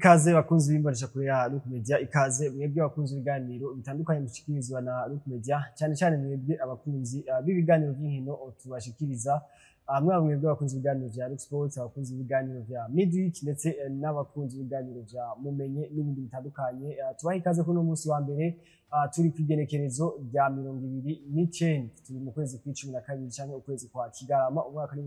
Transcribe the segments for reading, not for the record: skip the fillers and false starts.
Ikaze bakunzi b'imbonesha kure ya Look Media, ikaze mwebwe bakunzi ibiganiro bitandukanye mushikirizwa na Look Media, cyane cyane mwebwe abakunzi b'ibiganiro by'inkino tubashikiriza, mwebwe bakunzi ibiganiro vya Look Sports, abakunzi ibiganiro vya Midweek ndetse n'abakunzi ibiganiro vya Mumenye n'ibindi bitandukanye. Tubaha ikaze kuno munsi wa mbere, turi kwigenekerezo rya 29, turi mu kwezi kwa 12 canke ukwezi kwa Kigarama umwaka wa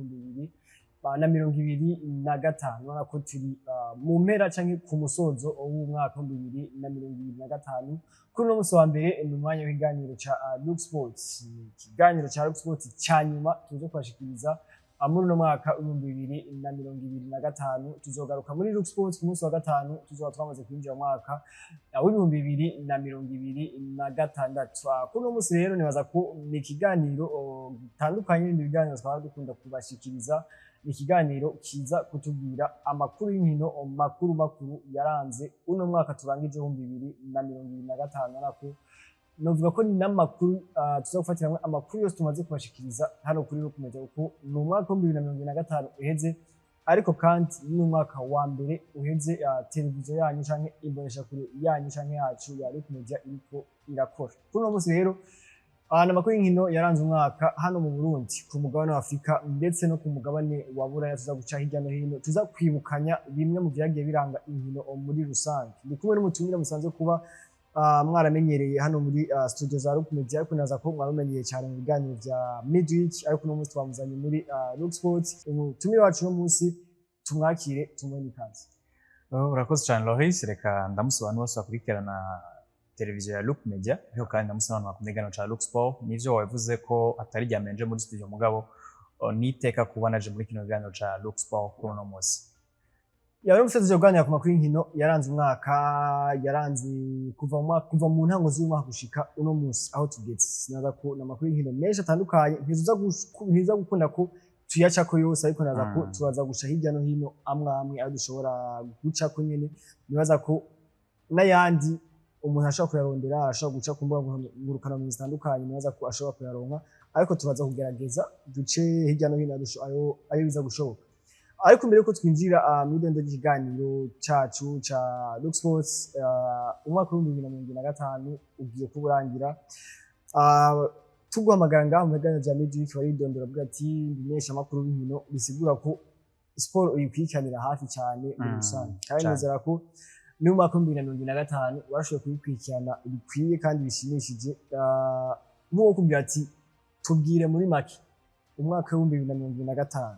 2025, ubona ko turi mu mpera canke ku musozo w'umwaka wa 2025. Kuri uno munsi wa mbere ni umwanya w'ikiganiro ca Look Sports, ikiganiro ca Look Sports cyanyuma tuje kwashikiriza muri uno mwaka wa 2025. Tuzogaruka muri Look Sports ku munsi wa gatanu, tuzoba twamaze kwinjira mu mwaka wa 2026. Kuri uno munsi rero nibaza ko ni ikiganiro gitandukanye n'ibindi biganiro twaba dukunda kubashikiriza. Ikiganiro kiza kutubwira amakuru y'inkino makuru yaranze uno mwaka turangije 2025. Ariko novuga ko ni namakuru tuzagufatira amakuru yose tumaze kubashikiriza hano kuri Look Media, uko ni umwaka wa 2025 uheze, ariko kandi ni umwaka wa mbere uheze televiziyo yanyu canke imbonesha kure yanyu canke yacu ya Look Media iriko irakora. Kuri uno munsi rero amakuru y'inkino yaranze umwaka hano mu Burundi, ku mugabane wa Afrika ndetse no ku mugabane wa Buraya. Tuza guca hirya no hino, tuza kwibukanya bimwe mu vyagiye biranga inkino muri rusange. Ndi kumwe n'umutumire musanzwe kuba mwaramenyereye hano muri studio za Look Media, ariko naza ko mwaramenyereye cyane mu biganiro vya Midweek, ariko no munsi twamuzanye muri Look Sports. Umutumire wacu no munsi tumwakire, tumwene ikaze. Urakoze cyane Loris, reka ndamusobanura bose bakurikirana televiziyo ya Look Media, ariko kandi ndamusobanura ku kiganiro ca Look Sport. Nivyo wavuze ko atari ryamenje muri studio, mugabo niteka kubanaje muri kino kiganiro ca Look Sport kuri uno munsi. Yari umusozi yo kuganira ku makuru y'inkino yaranze umwaka, yaranze kuva mu ntango z'umwaka gushika uno munsi aho tugeze. Sinaza ko namakuru y'inkino menshi atandukanye, ntiza gukunda ko tuyaca ko yose, ariko naza ko tubaza guca hirya no hino amwe aho dushobora guca ko nyene. Nibaza ko n'ayandi umuntu ashobora kuyarondera, ashobora guca ku mbuga ngurukanabumenyi zitandukanye, nibaza ko ashobora kuyaronka, ariko tubaza kugerageza duce hirya no hino ayo biza gushoboka. Ariko mbere yuko twinjira mu idendo ry'ikiganiro cacu ca Look Sports, umwaka wa 2025 ugiye kuburangira. Tuguhamagara ngaho mu biganiro vya Midweek waridondora avuga ati ndinesha amakuru y'inkino, bisigura ko sport uyikwikiranira hafi cyane muri rusange. Kandi nizera ko ni umwaka wa 2025 warashoboye kuyikurikirana bikwiye kandi bishimishije. Nk'uko kumbwira ati tubwire muri make umwaka wa 2025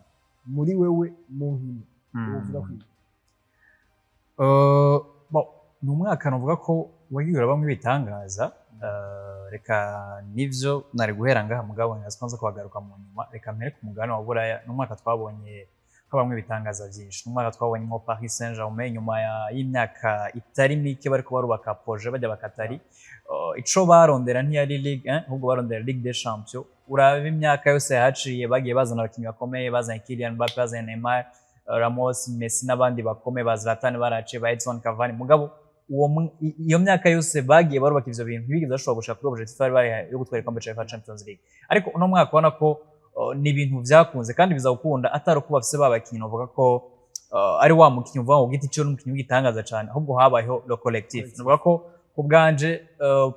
muri wewe mu nkino uvuga ko ni umwaka navuga ko wagiye urabamwe ibitangaza. Reka nivyo nari guhera ngaha mugabo ngasonza kubagaruka mu nyuma. Reka mpere ku mugabane wa Buraya. Ni umwaka twabonye ko bamwe ibitangaza byinshi. Ni umwaka twabonye nko Paris Saint-Germain nyuma y'imyaka itari mike bariko barubaka projet bajya bakatari. Ico barondera ntiyari Ligue 1, ahubwo barondera Ligue des Champions. Uraba imyaka yose yahaciye bagiye bazana abakinnyi bakomeye, bazana Kylian Mbappé, bazana Neymar, Ramos, Messi n'abandi bakomeye, bazatane baraciye ba Edson Cavani. Mugabo iyo myaka yose bagiye barubaka ivyo bintu ntibigeze bashobora gushaka kuri objectif bari yo gutwara ikombe ca Champions League. Ariko uno mwaka ubona ko ni ibintu vyakunze kandi biza gukunda, atari uko bafise babakinnyi bavuga ko ari wa mukinnyi uvuga ngo giti cyo n'umukinnyi w'igitangaza cyane, ahubwo habayeho le collectif. Nuvuga ko kubganje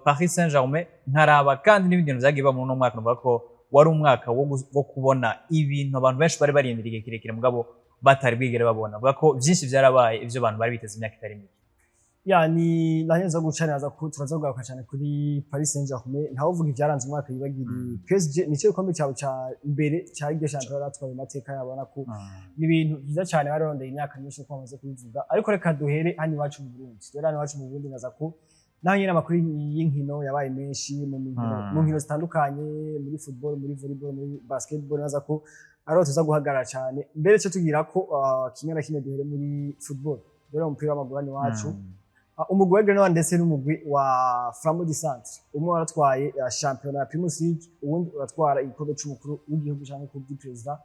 Paris Saint-Germain ntaraba kandi n'ibindi bintu vyagiye ba mu no mwaka. Nuvuga ko wari umwaka wo kubona ibintu abantu benshi bari barindiriye kirekire mugabo batari bwigere babona. Nuvuga ko byinshi vyarabaye ivyo abantu bari biteze imyaka itari mike. Yani naheza gucaniraza ko turaza kugaruka cyane kuri Paris Saint-Germain. Ntaho uvuga ivyaranze umwaka yibagiri PSG nico gikombe cyawe ca mbere cya Ligue des Champions batwaye mateka yabona ko ni ibintu byiza cyane barondeye imyaka myinshi ko bamaze kubivuga. Ariko reka duhere hano iwacu mu Burundi. Rero hano iwacu mu Burundi naza ko naho nyine amakuru y'inkino yabaye menshi mu nkino zitandukanye, muri football, muri volleyball, muri basketball. Naza ko ariho tuza guhagarara cyane. Mbere cyo tugira ko kimwe na kimwe duhere muri football. Rero umupira w'amaguru hano iwacu, umugwi wa Grenoble ndetse n'umugwi wa Flambeau du Centre, umwe waratwaye championnat ya Primus League, uwundi uratwara igikombe c'umukuru w'igihugu canke ku bw'iperezida.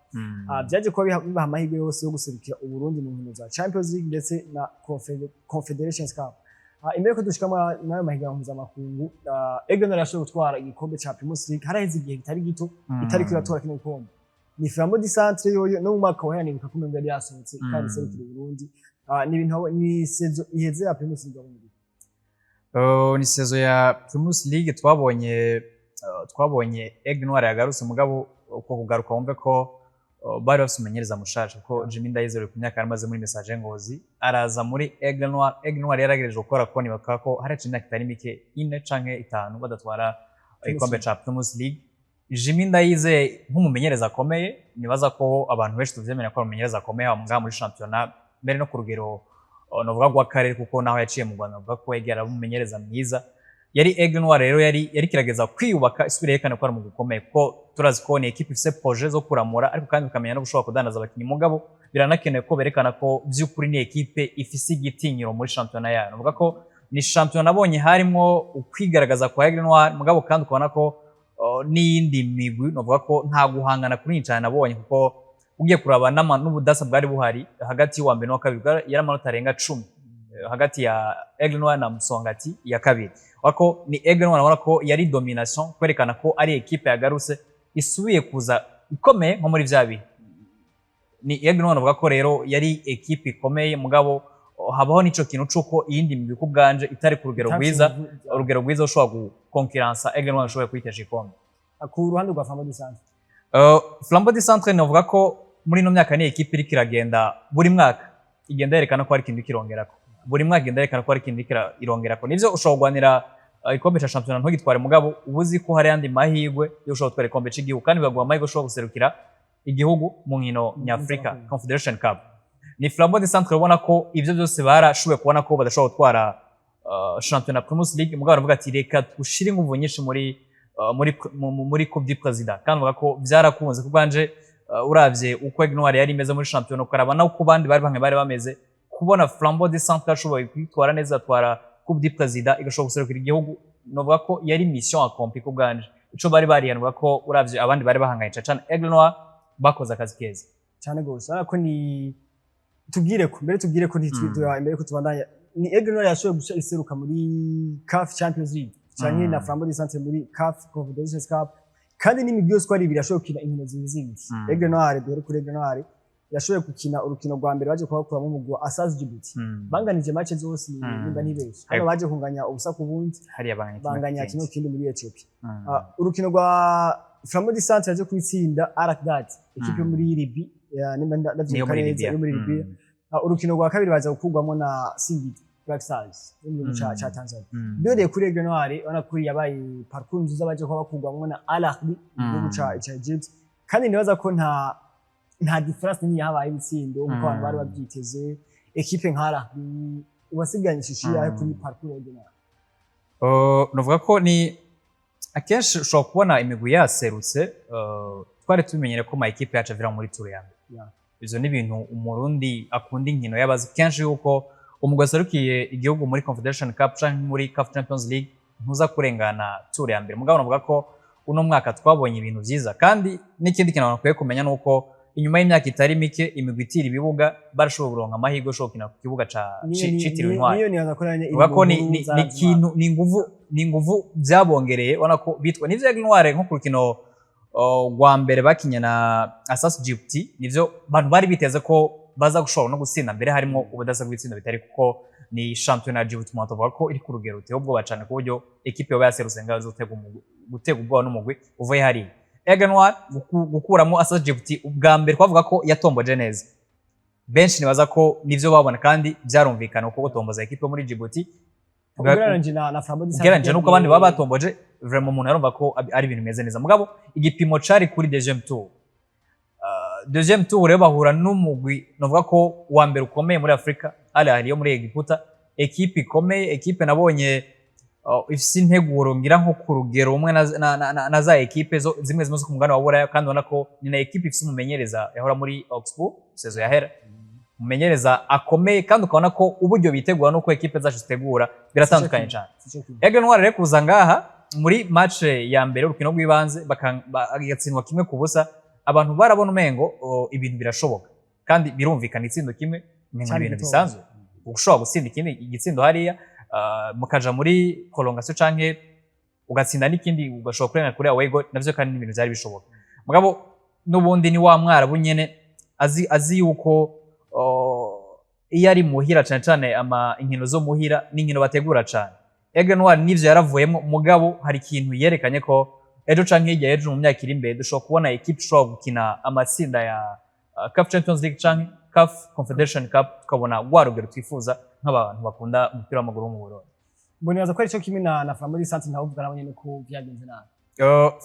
Byaje kuba bibaha amahirwe yose yo guserukira Uburundi mu nkino za Champions League ndetse na Confederations Cup. Imbere ko dushika nayo mahiganwa mpuzamakungu, Grenoble yashoboye gutwara igikombe ca Primus League haraheze igihe kitari gito itari kwiratwara kino gikombe. Ni Flambeau du Centre yoyo no mu mwaka wa 2020 yari yasohotse kandi serukira Uburundi. ni ibintu ni sezo iheze ya Primus League muri ni sezo ya Primus League twabonye Aigle Noir yagarutse mugabo uko kugaruka wumve ko bari bafite umumenyereza mushasha ko Jimmy Ndayizeye ku myaka yamaze muri Message Ngozi araza muri Aigle Noir. Aigle Noir yaragereje gukora koni bakako hari imyaka itari mike 4 canke 5 badatwara igikombe ca Primus League. Jimmy Ndayizeye nk'umumenyereza akomeye nibaza ko abantu benshi tuvyemera ko umumenyereza akomeye ngaha muri championnat mbere no ku rugero novuga gwa karere kuko naho yaciye mu Rwanda bavuga ko yegera umumenyereza mwiza. Yari Aigle Noir rero yari kirageza kwiyubaka isubire yekane ko ari mu gukomeye ko turazi ko ni equipe ifise projet zo kuramura ariko kandi ukamenya no gushobora kudandaza abakinyi mugabo biranakenewe ko berekana ko by'ukuri ni equipe ifise igitinyiro muri championnat yayo. Novuga ko ni championnat abonye harimo ukwigaragaza kwa Aigle Noir mugabo kandi ukabona ko n'iyindi migwi novuga ko nta guhangana kuri cyane nabonye kuko ugiye kuraba n'ubudasa bwari buhari hagati y'uwa mbere n'uwa kabiri yari amanota arenga 10 hagati ya Aigle Noir na Musongati ya kabiri. Wako ni Aigle Noir urabona ko yari domination kwerekana ko ari equipe yagarutse isubiye kuza ikomeye nko muri vyabi. Ni Aigle Noir uvuga ko rero yari equipe ikomeye mugabo habaho nico kintu cuko iyindi migwi ku bwanje itari ku rugero rwiza ushobora gukonkurrensa Aigle Noir ushobora kwitesha ikombe. Ku ruhande rwa Flambeau du Centre Flambeau du Centre navuga ko muri no myaka ni equipe iri kiragenda buri mwaka igenda yerekana ko ari kintu kirongerako buri mwaka igenda yerekana ko ari kintu irongerako nivyo ushobora gwanira ikombe ca championnat ntugitware mugabo ubuzi ko hari andi mahigwe yo ushobora gutwara ikombe c'igihugu kandi baguha amahigwe ushobora guserukira igihugu mu nkino nyafrika Confederation Cup. Ni Flambeau du Centre ubona ko ivyo byose barashuwe kubona ko badashobora gutwara championnat Primus League mugabo baravuga ati reka tushire inguvu nyinshi muri Coupe du Président kandi bavuga ko byarakunze kubanje uravye uko Aigle Noir yari imeze muri championnat ukaraba na uko bandi bari bameze kubona Flambeau du Centre ashoboye kwitwara neza atwara Coupe du Président igashobora guserukira igihugu novuga ko yari mission accomplie kubwanje ico bari bariyanwa ko uravye abandi bari bahanganye cyane Aigle Noir bakoze akazi keza cyane gose ariko ni tubwire ko ntitwidura imbere ko tubandanya ni Aigle Noir yashoboye guseruka muri CAF Champions League cyane na Flambeau du Centre muri CAF Confederation Cup kandi n'imigwi yose ko ari ibiri yashoboye gukina inkino zibiri Aigle Noir dore kuri Aigle Noir yashoboye gukina urukino rwa mbere baje kubakuramo umugwi wa Asas Djibouti banganije match zose nimba ntibeshe hano baje kunganya ubusa ku bundi banganya kino kindi muri Ethiopia. Urukino rwa Flambeau du Centre yaje kwitsinda Al-Ahly equipe muri Libya nimba ndavyibuka neza yo muri Libya. Urukino rwa kabiri baza gukurwamo na Singida Black Stars mu cha Tanzania. Dore kuri Aigle Noir ona kuri yabaye parcours nziza baje kubakurwamo na Al-Ahly mu cha Egypt kandi nibaza ko nta difference ni yabaye ibitsindo uko abantu bari babyiteze equipe nkara ubasiganyishije yahe kuri parcours Aigle Noir. Novuga ko ni akenshi ushobora kubona imigwi yaserutse twari tumenyere ko ma equipe yacu avira muri tour ya mbere. Izo ni ibintu umurundi akunda inkino yabazi kenshi yuko umugwi aserukiye igihugu muri Confederation Cup canke muri CAF Champions League ntuza kurengana tour ya mbere mugabo navuga ko uno mwaka twabonye ibintu vyiza kandi n'ikindi kintu nakwiye kumenya nuko inyuma y'imyaka itari mike imigwi itira ibibuga barashobora kuronka amahirwe yo kina ku kibuga citiriwe Intwari. Uvuga ko ni inguvu byabongereye ubona ko bitwa nivyo Aigle Noir nko ku rukino rwa mbere bakinye na Asas Djibouti nivyo bantu bari biteze ko baza gushobora no gutsinda mbere harimo ubudasa bw'itsinda bitari kuko ni championnat Djibouti mu tuvuga ko iri ku rugero ruteye ubwoba cyane ku buryo equipe yo yaserutse ngazo gutega ubwoba n'umugwi uvuye hari Aigle Noir gukuramo Asas Djibouti ubwa mbere kwavuga ko yatomboje neza benshi nibaza ko nivyo babona kandi byarumvikana uko gutomboza equipe muri Djibouti ugereranyije na Flambeau du Centre ugereranyije nuko abandi baba batomboje vraiment umuntu yarumva ko ari ibintu bimeze neza mugabo igipimo cari kuri deuxième tour rero bahura n'umugwi novuga ko wa mbere ukomeye muri Afrika Al-Ahly yo muri Egiputa equipe ikomeye equipe nabonye ifise integuro ngira nko ku rugero umwe na za equipe zimwe zo ku mugano wa Buraya kandi ubona ko ni na equipe ifise umumenyereza yahora muri Augsburg sezo yahera umumenyereza akomeye kandi ukabona ko uburyo bitegura nuko equipe zacu zitegura biratandukanye cyane. Aigle Noir rero kuza ngaha muri match ya mbere urukino rw'ibanze bagatsindwa kimwe ku busa abantu barabona umengo ibintu birashoboka kandi birumvikana itsindo kimwe ni ibintu bisanzwe ushobora gutsinda ikindi igitsindo hariya mukaja muri prolongation canke ugatsinda n'ikindi ugashobora kurengana kuri away goal navyo kandi n'ibintu byari bishoboka mugabo n'ubundi ni wa mwara bunyene azi yuko iyo ari muhira cyane cyane inkino zo muhira n'inkino bategura cyane. Aigle Noir n'ivyo yaravuyemo mugabo hari ikintu yerekanye ko ejo canke hirya ejo mu myaka iri imbere dushobora kubona equipe ishobora gukina amatsinda ya CAF Champions League canke CAF Confederation Cup tukabona rwarugero twifuza nk'abantu bakunda umupira w'amaguru wo mu Burundi. Mboneza ko arico kimwe na Flambeau du Centre ntavuga nabo nyene ko byagenze nabi.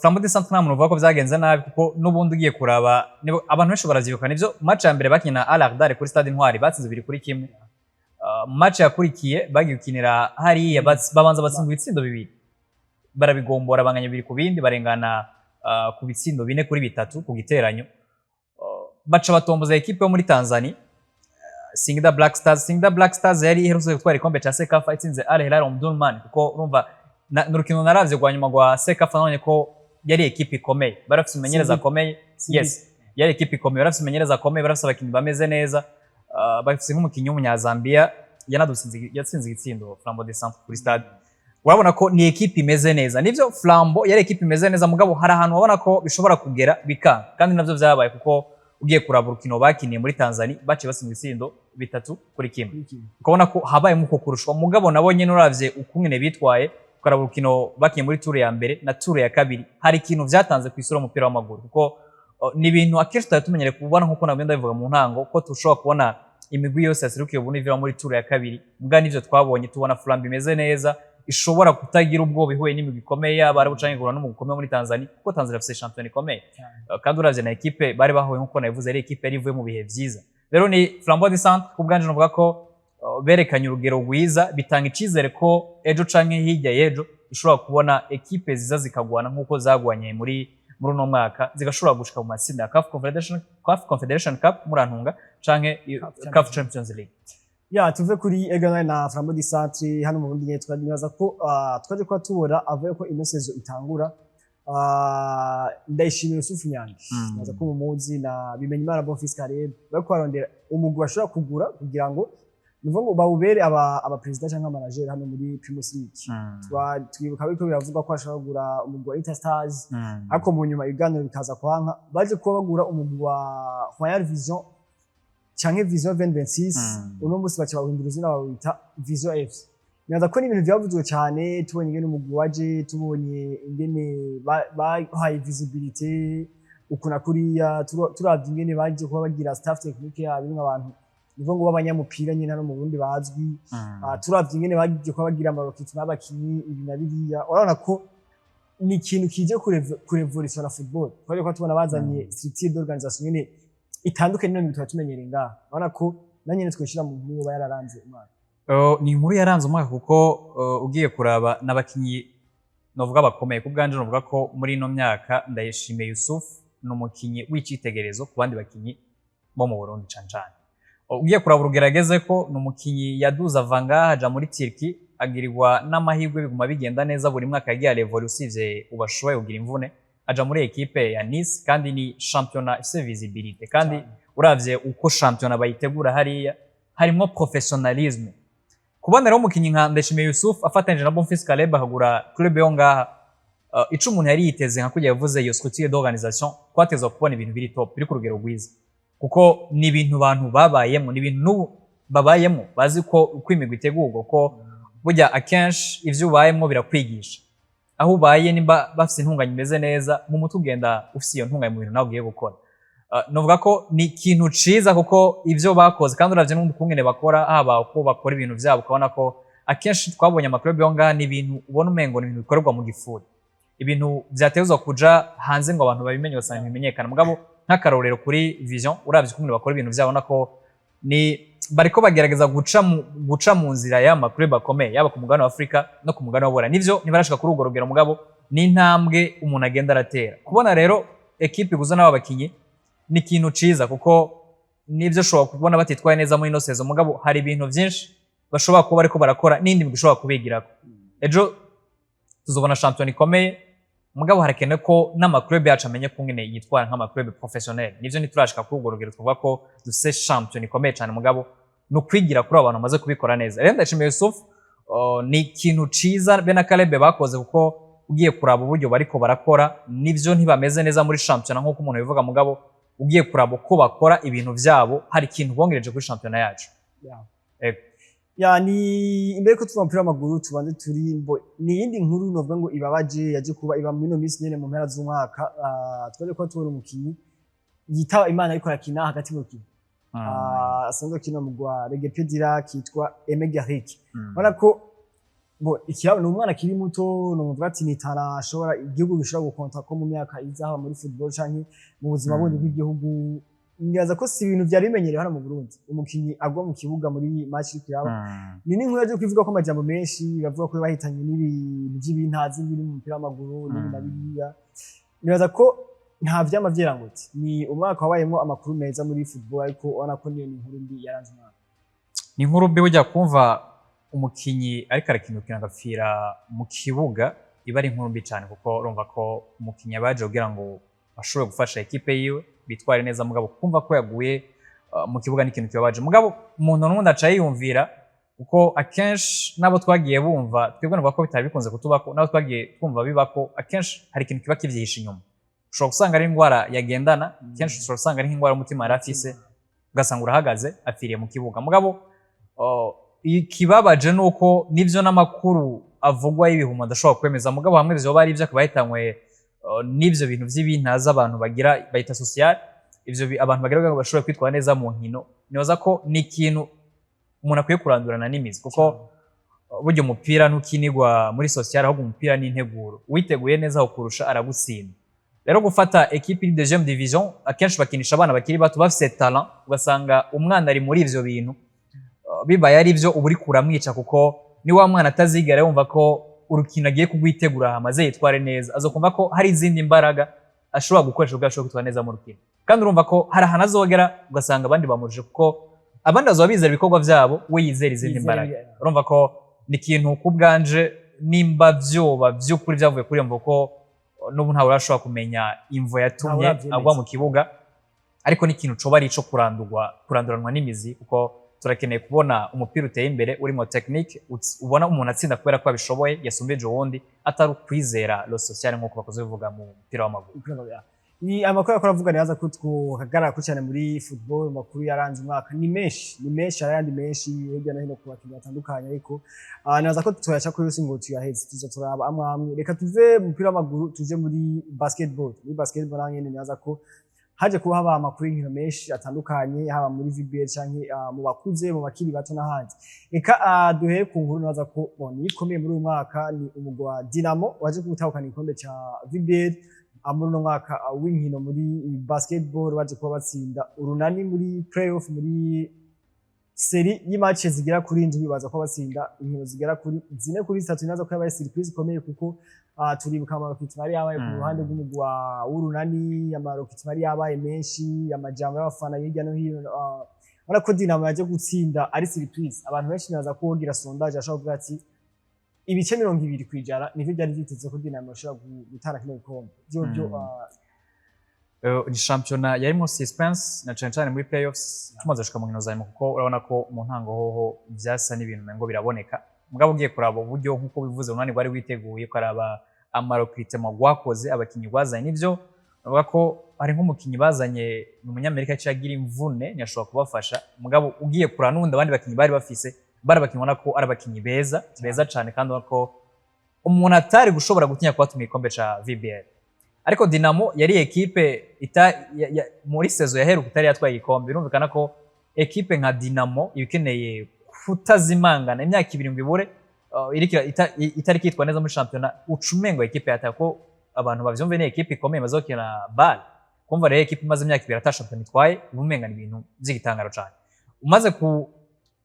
Flambeau du Centre nta muntu uvuga ko byagenze nabi kuko n'ubundi ugiye kuraba abantu benshi baravyibuka nivyo match ya mbere bakina Al Ahly kuri Stade Intwari batsinze 2-1. Match yakurikiye bagiye gukinira hariya babanza batsinda ibitsindo 2 barabigombora banganya 2 ku bindi barengana ku bitsindo 4-3 ku giteranyo. Baca batomboza equipe yo muri Tanzania Singida Black Stars yari iherutse gutwara ikombe ca Sekafa itsinze Al Hilal Omdurman kuko urumva n'urukino naravye rwa nyuma rwa Sekafa none ko yari equipe ikomeye barafise umenyereza akomeye. Yes, yari equipe ikomeye barafise umenyereza akomeye barafise abakinyi bameze neza. Bafise nk'umukinyi w'umunyazambia yatsinze igitsindo Flambeau du Centre kuri stade. Urabona ko ni equipe imeze neza. Nivyo Flambeau yari equipe imeze neza mugabo hari ahantu wabona ko bishobora kugera bikanga kandi navyo vyabaye kuko ugiye kuraba urukino bakiniye muri Tanzania baciye batsinda ibitsindo 3-1. Ukabona ko habaye muko kurushwa mugabo nabo nyene uravye ukungene bitwaye ukaraba urukino bakiniye muri tour ya mbere na tour ya kabiri hari ikintu vyatanze ku isura umupira w'amaguru kuko ni ibintu akenshi tutatumenyere kubona nkuko nabyo bivuga mu ntango ko tushobora kubona imigwi yose yasirukiye ubu nivyo muri tour ya kabiri mbwa nivyo twabonye tubona Flambeau imeze neza ishobora kutagira ubwoba ihuye n'imigwi ikomeye yaba ari bucangirwa n'umugwi ukomeye muri Tanzania kuko Tanzania afise champion ikomeye kandi uravye na equipe bari bahuye nkuko nabivuze ari equipe yari ivuye mu bihe vyiza. Rero ni Flambeau du Centre kubwanje novuga ko berekanye urugero rwiza bitanga icizere ko ejo canke hirya yejo ishobora kubona equipe ziza zikagwana nkuko zagwanye muri uno mwaka zigashobora gushika mu matsinda ya CAF Confederation Cup murantunga canke CAF Champions League. Ya tuve kuri Aigle Noir na Flambeau du Centre hano mu Burundi nyene twanibaza ko twaje kwa tubora avuye ko ino sezo itangura Ndayishimiye Yusufu Nyange naza ko umuzi na Bimenyimana Bonfils Caleb bariko barondera umugwi bashobora kugura kugira ngo nivuga ngo bawubere aba president cyangwa manager hano muri Primus League. Twibuka biko biravuga ko ashobora kugura umugwi wa Interstars ariko mu nyuma ibiganiro bikaza kwanka baje kuba bagura umugwi wa Royal Vision canke Vision 2026 uno musi baca bahindura izina bawita Vision FC. Naza ko ni ibintu byavuzwe cyane tubonye ingene umugwi waje tubonye ingene bahaye visibility ukuna kuriya turavye ingene baje kuba bagira staff technique yabo nk'abantu nivuga ngo babanyamupira nyine hano mu Burundi bazwi. Turavye ingene baje kuba bagira amaroketi n'abakinyi ibi na biriya urabona ko ni ikintu kije kurevolutiona football twari ko tubona bazanye structure d'organisation nyene itandukanye n'ibintu twatumenyereye ngaha urabona ko nanyene twishira mu nkuru yararanze umwana. Ni inkuru yaranze umwaka kuko ugiye kuraba n'abakinyi novuga bakomeye kubwanje novuga ko muri ino myaka Ndayishimiye Yusuf n'umukinyi w'icitegerezo ku bandi bakinyi bo mu Burundi cancane. Ugiye kuraba urugerageze ko n'umukinyi yaduza vanga aja muri Turkey agirirwa n'amahirwe biguma bigenda neza buri mwaka yagiye level usivye ubashoboye kugira imvune aja muri equipe ya Nice kandi ni championnat ifise visibilité kandi uravye uko championnat bayitegura hariya harimo professionnalisme. Kubona rero umukinyi nka Ndayishimiye Yusuf afatanyije na Bonfils Caleb akagura club yo ngaha ico umuntu yari yiteze nka kujya yavuze iyo structure d'organisation twatezwa kubona ibintu biri top biri ku rugero rwiza kuko ni ibintu abantu babayemo ni ibintu babayemo bazi ko uko imigwi itegurwa ko burya akenshi ivyo ubayemo birakwigisha aho ubaye nimba bafise intunganye imeze neza mu mutwe ugenda ufise iyo ntunganye mu bintu nawe ugiye gukora. Novuga ko ni ikintu ciza kuko ivyo bakoze kandi uravye n'undi kungene bakora haba uko bakora ibintu vyabo ukabona ko akenshi twabonye amaklub yo ngaha ni ibintu ubona umengo ni ibintu bikorerwa mu gifuri ibintu vyatezwa kuja hanze ngo abantu babimenye basanga bimenyekana mugabo nk'akarorero kuri Vision uravye kungene bakora ibintu vyabo nako ni bariko bagerageza guca mu nzira y'amaklub akomeye yaba ku mugabane wa Afrika no ku mugabane wa Burayi nivyo ntibarashika kuri urwo rugero mugabo ni intambwe umuntu agenda aratera kubona rero equipe guza n'aba bakinyi ni ikintu ciza kuko nivyo ushobora kubona batitwaye neza muri ino sezo mugabo hari ibintu vyinshi bashobora kuba ariko barakora n'indi bishobora kubigirako ejo tuzobona champion ikomeye mugabo harakene ko n'amaklub yacu amenye kungene yitwara nk'amaklub professionnel nivyo niturashika kuri urwo rugero tuvuga ko dufise champion ikomeye cyane mugabo no kwigira kuri abantu bamaze kubikora neza. Rero Ndayishimiye Yusuf ni ikintu ciza be na Caleb bakoze kuko ugiye kuraba uburyo bariko barakora nivyo ntibameze neza muri champion nko umuntu bivuga mugabo ugiye kuraba uko bakora ibintu vyabo hari ikintu bongereje kuri championnat yacu Ego. Yani imbere ko tuva mu mupira w'amaguru tubanze turimbo ni yindi nkuru novuga ngo ibabaje yaje kuba iba muri no minsi nyene mu mpera z'umwaka twaje ko tubona umukinyi yitaba Imana ariko arakina hagati mu kintu asanzwe kino mu gwa Regepedira kitwa Aimé Garrick ubona ko bo ikiyabo ni umwana kiri muto no muvuga ati nitara ashobora igihugu gishobora gukonta ko mu myaka izaba muri football canke mu buzima bundi bw'igihugu ngiyaza ko si ibintu byari bimenyerewe hano mu Burundi umukinyi agwa mu kibuga muri match iri kuyaba ni n'inkuru yaje kuvuga ko amajambo menshi bavuga ko bahitanye n'ibintu by'ibintazi biri mu mupira w'amaguru n'ibi na biriya nibaza ko nta vyama vyerangutse ni umwaka wabayemo amakuru meza muri football ariko ubona ko niyo nkuru mbi yaranze umwaka ni inkuru mbi burya kumva umukinyi ariko arakinukira agapfira mu kibuga iba ari inkuru mbi cyane kuko urumva ko umukinyi yabaje kugira ngo ashobore gufasha ekipe yiwe bitware neza mugabo kumva ko yaguye mu kibuga n'ikintu kibabaje mugabo umuntu n'undi aca yiyumvira kuko akenshi nabo twagiye bumva twebwe nuvuga ko bitari bikunze kutubako nabo twagiye twumva bibako akenshi hari ikintu kiba kivyihishe inyuma ushobora gusanga ari indwara yagendana kenshi ushobora gusanga ari nk'indwara y'umutima yari afise ugasanga urahagaze apfiriye mu kibuga mugabo ikibabaje nuko nivyo n'amakuru avugwa y'ibihuma adashobora kwemeza mugabo hamwe vyoba ari ivyo akaba yahitanywe n'ivyo bintu vy'ibintaza abantu bagira bayita social ivyo abantu bagira ngo bashobore kwitwara neza mu nkino nibaza ko ni ikintu umuntu akwiye kurandurana n'imizi kuko burya umupira ntukinigwa muri social ahubwo umupira ni integuro witeguye neza ukurusha aragutsinda rero gufata equipe iri deuxième division akenshi bakinisha abana bakiri bato bafise talent ugasanga umwana ari muri ivyo bintu bibaye ari byo uburi kuramwica kuko ni wa mwana atazigera yumva ko urukino agiye kugwitegura amaze yitware neza azokumva ko hari izindi mbaraga ashobora gukoresha ubwo ashobora kwitwara neza mu rukino kandi urumva ko hari ahantu azogera ugasanga abandi bamuruje kuko abandi bazoba bizera ibikorwa vyabo we yizera izindi mbaraga urumva ko ni ikintu kubwanje nimba vyoba vy'ukuri vyavuye kuri mvo ko n'ubu ntawe urashobora kumenya imvo yatumye agwa mu kibuga ariko ni ikintu coba ari ico kuranduranwa n'imizi kuko turakeneye kubona umupira uteye imbere urimo technique ubona umuntu atsinda kubera ko abishoboye yasumbije uwundi atari ukwizera lo social nk'uko bakoze bivuga mu mupira w'amaguru ni amakuru akora avuga neza ko twohagarara ko cyane muri football makuru yaranze umwaka ni menshi arayandi menshi hirya no hino ku bakinnyi batandukanye ariko naza ko tuyaca ko yose ngo tuyaheze tuza turaba amwe reka tuve mu mupira w'amaguru tuje muri basketball nyene naza ko haje kuba haba amakuru y'inkino menshi atandukanye haba muri VBL canke mu bakuze mu bakiri bato n'ahandi reka duhere ku nkuru naza ko ni ikomeye muri uyu mwaka ni umugwi wa Dinamo waje gutahukana igikombe ca VBL muri uno mwaka w'inkino muri basketball baje kuba batsinda urunani muri playoff muri seri y'imatch zigera kuri indwi baza kuba batsinda inkino zigera kuri 4-3 naza ko yabaye surprise ikomeye kuko turibuka amarokiti mari yabaye ku ruhande rw'umugwi w'urunani amarokiti mari yabaye menshi amajambo y'abafana hirya no hino ubona ko Dinamo yaje gutsinda ari surprise abantu benshi naza ko wogira sondage ashobora kuvuga ati ibice 20% nivyo byari vyiteze ko Dinamo ishobora gutara kino gikombe byo ni championnat yarimo suspense na cyane muri playoffs tumaze gushika mu nkino za nyuma kuko urabona ko mu ntango hoho vyasa n'ibintu ngo biraboneka mugabo ugiye kuraba uburyo nkuko bivuze unani bari witeguye karaba amarokritema gwakoze abakinyi gwazanye nivyo bavuga ko ari nk'umukinyi bazanye n'umunyamerika cyagira imvune nyashobora kubafasha mugabo ugiye kurana n'undi abandi bakinyi bari bafise bari bakinyi ko ari abakinyi beza cyane kandi ko umuntu atari gushobora gutinya kubatuma igikombe ca VBL ariko Dinamo yari ekipe muri sezo yaheruka itari yatwaye igikombe birumvikana ko ekipe nka Dinamo ibikeneye kutazimangana imyaka 2 ngibure itari kitwa neza muri championnat ucumengo ekipe yataka ko abantu bavyumve ne ekipe ikomeye bazokina bal kumva rero ekipe imaze imyaka 2 ata championnat itwaye ubumengana ibintu by'igitangaro cyane umaze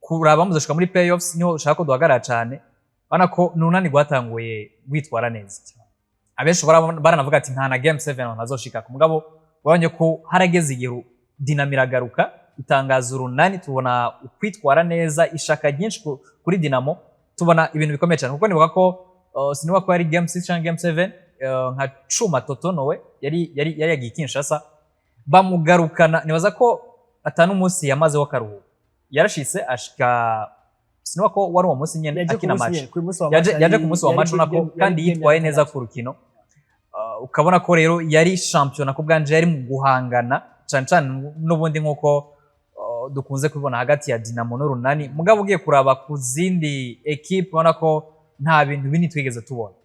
kuraba muzoshika muri playoffs niho ushaka ko duhagarara cyane bana ko nunani gwatanguye gwitwara neza abenshi baranavuga ati nta na game 7 nazoshika ku mugabo babonye ko harageze igihe Dinamo iragaruka itangaza urunani tubona ukwitwara neza ishaka ryinshi kuri Dinamo tubona ibintu bikomeye cyane kuko nibuka ko sinibuka ko yari game 6 cyangwa game 7 nka Cuma Totonowe yari yagiye Kinshasa bamugarukana nibaza ko atanu umunsi yamaze wakaruhu yarashitse ashika sinibuka ko wari uwo munsi nyene akina match yaje ku munsi wa match nako kandi yitwaye neza ku rukino ukabona ko rero yari champion ko bwanje yari mu guhangana cyane n'ubundi nkuko dukunze kubibona hagati ya Dinamo n'Urunani mugabo ugiye kuraba ku zindi equipe ubona ko nta bintu bini twigeze tubona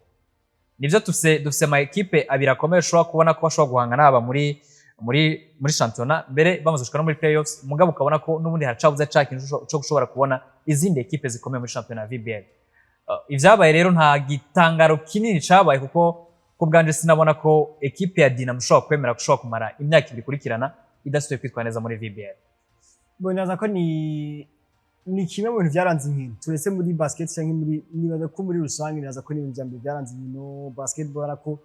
nivyo dufise ama equipe abiri akomeye ushobora kubona ko bashobora guhangana haba muri championnat mbere bamaze gushika no muri playoffs mugabo ukabona ko n'ubundi haracabuze ca kintu cyo gushobora kubona izindi equipe zikomeye muri championnat VBL. Ivyabaye rero nta gitangaro kinini cabaye kuko ku bwanje sinabona ko equipe ya Dinamo ishobora kwemera gushobora kumara imyaka ibiri kurikirana idasubiye kwitwara neza muri VBL. Bonaza ko ni kimwe mu bintu byaranze inkino turetse muri basket cyangwa muri nibaza ko muri rusange naza ko n'ibintu byambe byaranze inkino basketball ariko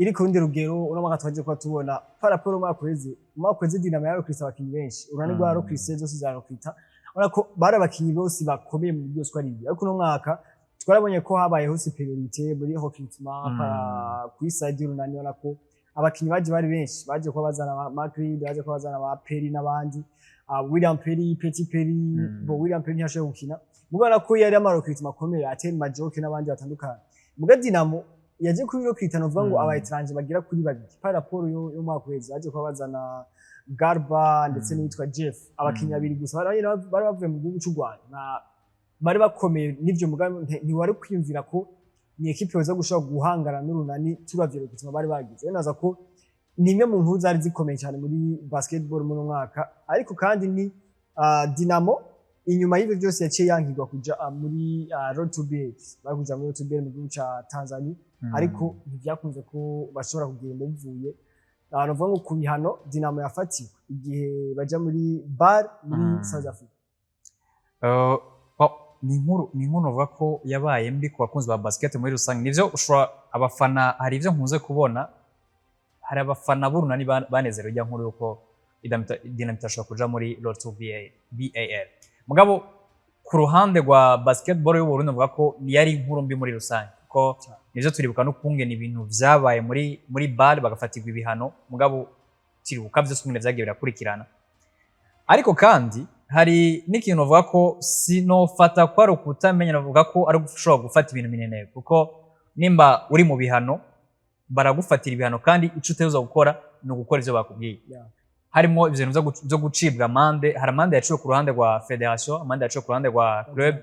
iri ku rundi rugero urabona twaje ko tubona paraporo makweze Dinamo yarokritse abakinyi benshi urane rwa yarokritse zose zarokrita urako bari abakinyi bose bakomeye mu byose ari ariko no mwaka twarabonye ko habayeho superiorité muri recruitment kuri side y'Urunani urako abakinyi bari benshi baje ko bazana Macri baje ko bazana ba Peri n'abandi William Peri Petit Peri William Peri ntiyashoboye gukina mubara ko yari amarokritment akomeye atari Majoke n'abandi batandukanye muga Dinamo yaje kuri recruitment uvuga ngo aba étranger bagira kuri babiri par rapport yo mwakwezi baje ko bazana Garba ndetse n'uwitwa Jeff abakinyi babiri gusa bari bavuye mu gihugu cy'u Rwanda bari bakomeye n'ivyo mugambi ntiwari kwiyumvira ko ni equipe yoza gushaka guhangana n'Urunani turavye recruitment bari bagize naza ko ni imwe mu nkuru zari zikomeye cyane muri basketball mu mwaka ariko kandi ni Dinamo inyuma y'ivyo byose yaciye yankirwa kuja muri Road to BL bakuja muri Road to BL mu gihugu ca Tanzania ariko ntibyakunze ko bashobora kugenda bivuye navuga ngo ku bihano Dinamo yafatiwe igihe baja muri BAL muri South Africa. Ni inkuru uvuga ko yabaye mbi ku bakunzi ba basket muri rusange nivyo ushobora abafana hari ivyo nkunze kubona hari abafana b'Urunani banezerewe ijya nkuru yuko Dinamo itashobora kuja muri Road to BAL mugabo ku ruhande rwa basketball y'u Burundi uvuga ko yari inkuru mbi muri rusange ko nivyo turibuka no kungena ibintu vyabaye muri BAL bagafatirwa ibihano mugabo tiribuka byose kungene vyagiye birakurikirana ariko kandi hari n'ikintu uvuga ko sinofata ko ari ukutamenya navuga ko ari gushobora gufata ibintu binene kuko nimba uri mu bihano baragufatira ibihano kandi ico utegerezwa gukora ni ugukora ivyo bakubwiye harimo ibintu byo gucibwa amande hari amande yaciwe ku ruhande rwa federation amande yaciwe ku ruhande rwa club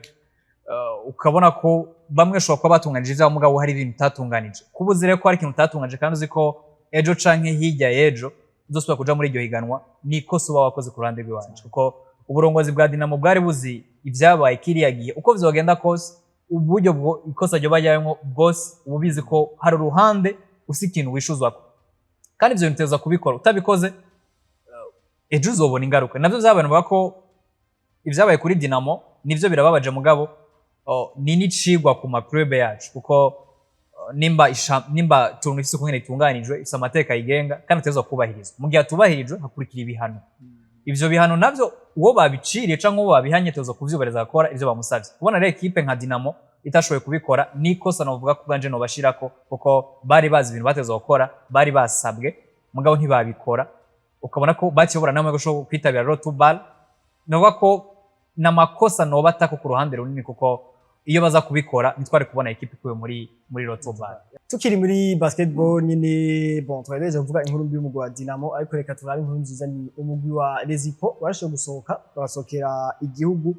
ukabona ko bamwe shobora kuba batunganije ivyabo mugabo hari ibintu utatunganije kubuzire ko hari ikintu utatunganije kandi uzi ko ejo canke hirya yejo uzosubira kuja muri iryo higanwa ni ikosa uba wakoze ku ruhande rw'iwanje kuko uburongozi bwa Dinamo bwari buzi ivyabaye kiriya gihe uko vyogenda kose uburyo bwo ikosa ryo bajyamwo bwose ububizi ko hari uruhande usi ikintu wishuzwako kandi ivyo biteza kubikora utabikoze ejo uzobona ingaruka navyo vyabantu bako ivyabaye kuri Dinamo nivyo birababaje mugabo ni nicigwa ku maklube yacu kuko nimba tuntu ifise kungene itunganijwe ifise amateka yigenga kandi utezwa kubahirizwa mu gihe atubahirijwe hakurikira ibihano ivyo bihano navyo uwo babiciriye canke uwo babihanye tezo kuvyubereza gukora ivyo bamusavye kubona rero equipe nka Dinamo itashoboye kubikora nikosa novuga ko banje no bashirako kuko bari bazi ibintu batezwa gukora bari basabwe mugabo ntibabikora ukabona ko bakibura namwe gusho kwitabira Road to BAL novuga ko namakosa no batako ku ruhande runini kuko iyo baza kubikora nitware kubona equipe kuwe muri Road to BAL. Tukiri muri basketball nyine twareje kuvuga inkuru mbi y'umugwi wa Dinamo ariko reka turabe inkuru nziza ni umugwi wa Lezipo barashoboye gusohoka basokera igihugu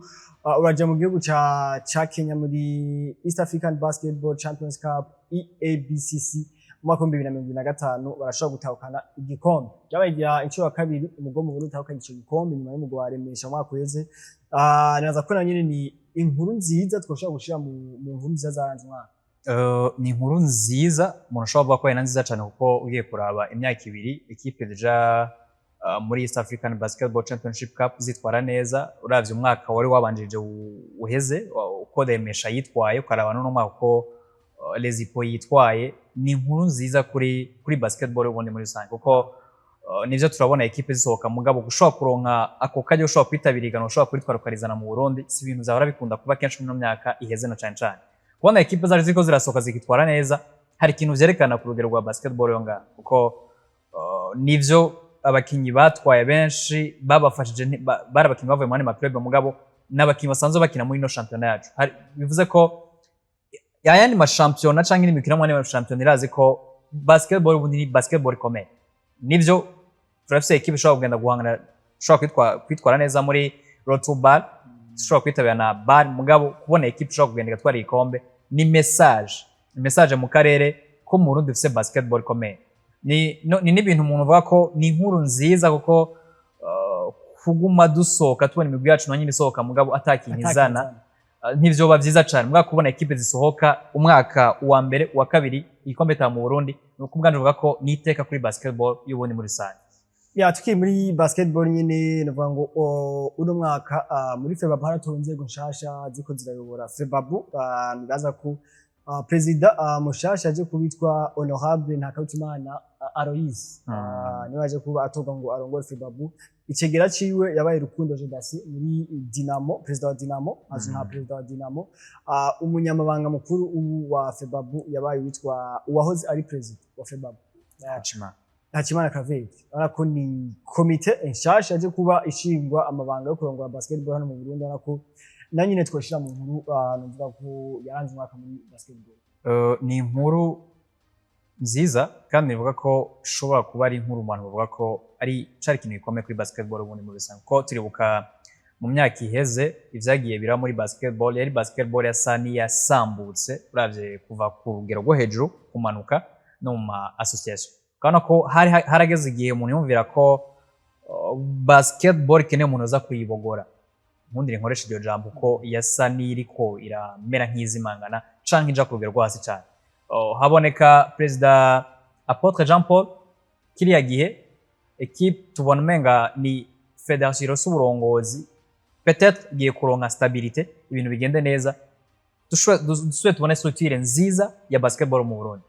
uraje mu gihugu ca Kenya muri East African Basketball Champions Cup EABCC mu mwaka wa 2025 barashobora gutahukana igikombe byabaye inshuro ya kabiri umugwi mu Burundi utahukanye ico gikombe nyuma y'umugwi wa Remesha mwaka weze naza ko nyine ni inkuru nziza twoshobora gushira mu nkuru nziza zaranze umwaka. Ni inkuru nziza umuntu ashobora kuvuga ko ari nziza cyane kuko ugiye kuraba imyaka ibiri equipe deja muri East African Basketball Championship Cup zitwara neza uravye umwaka wari wabanjije uheze uko Remesha yitwaye ukaraba no mwaka uko Lezipo yitwaye ni inkuru nziza kuri basketball ubundi muri rusange kuko nivyo turabona equipe zisohoka mugabo gushobora kuronka ako kajyo ushobora kwitabirigana ushobora kwitwara ukarizana mu Burundi si ibintu zahora bikunda kuba kenshi mu myaka iheze na cyane kubona equipe zari ziko zirasohoka zikitwara neza hari ikintu vyerekana ku rugero rwa basketball yo ngaho kuko nivyo abakinyi batwaye benshi babafashije bari abakinyi bavuye mu ane club mugabo n'abakinyi basanzwe bakina muri no championnat yacu bivuze ko yayandi ma championnat canke n'imikino mu ane championnat irazi ko basketball ubundi ni basketball ikomeye nivyo turafise equipe ishobora kugenda guhangana ushobora kwitwara neza muri road to bar, ushobora kwitabira na bar, mugabo kubona equipe ushobora kugenda igatwara igikombe ni message mu karere ko mu Burundi dufise basketball ikomeye. Ni n'ibintu umuntu uvuga ko ni inkuru nziza kuko kuguma dusohoka tubona imigwi yacu nanyine isohoka mugabo atakintu izana ntivyoba vyiza cane. Mugabo kubona equipe zisohoka umwaka wa mbere wa kabiri igikombe ta mu Burundi nuko ubwanje uvuga ko niteka kuri basketball y'ubundi muri rusange. Tuki muri basketball nyine navuga ngo uno mwaka muri FEBABU haratora inzego nshasha ziko zirayobora FEBABU. Ndaza ko president mushasha aje kubitwa Honorable Ntakarutimana Aloys niwe aje kuba atoga ngo arongore FEBABU. Icegera ciwe yabaye Rukundo Jedasi muri Dinamo, president wa Dinamo, azwi nka president wa Dinamo. Umunyamabanga mukuru wa FEBABU yabaye witwa uwahoze ari president wa FEBABU Hakimana Kaveri. Arako ni komite nshasha aje kuba ishingwa amabanga yo kurongora basketball hano mu Burundi. Arako na nyine twashira mu nkuru numva ko yaranze umwaka muri basketball. Ni inkuru nziza kandi nivuga ko ishobora kuba ari inkuru umuntu bavuga ko ari cari kintu gikomeye kuri basketball ubundi muri rusange, ko turibuka mu myaka iheze ivyagiye bira muri basketball, yari basketball yasa niyasambutse uravye kuva ku rugero rwo hejuru kumanuka no mu association. Kana ko harageze igihe umuntu yumvira ko basketball ikeneye umuntu uza kuyibogora. Nkundi nkoresha iryo jambo ko yasa niriko iramera nk'izimangana canke ija ku rugero rwo hasi cyane. Haboneka President Apotre Jean Paul kiriya gihe equipe tubona menga ni federation y'uburongozi peut-être giye kuronka stabilité ibintu bigende neza dushwe tubone structure nziza ya basketball mu Burundi.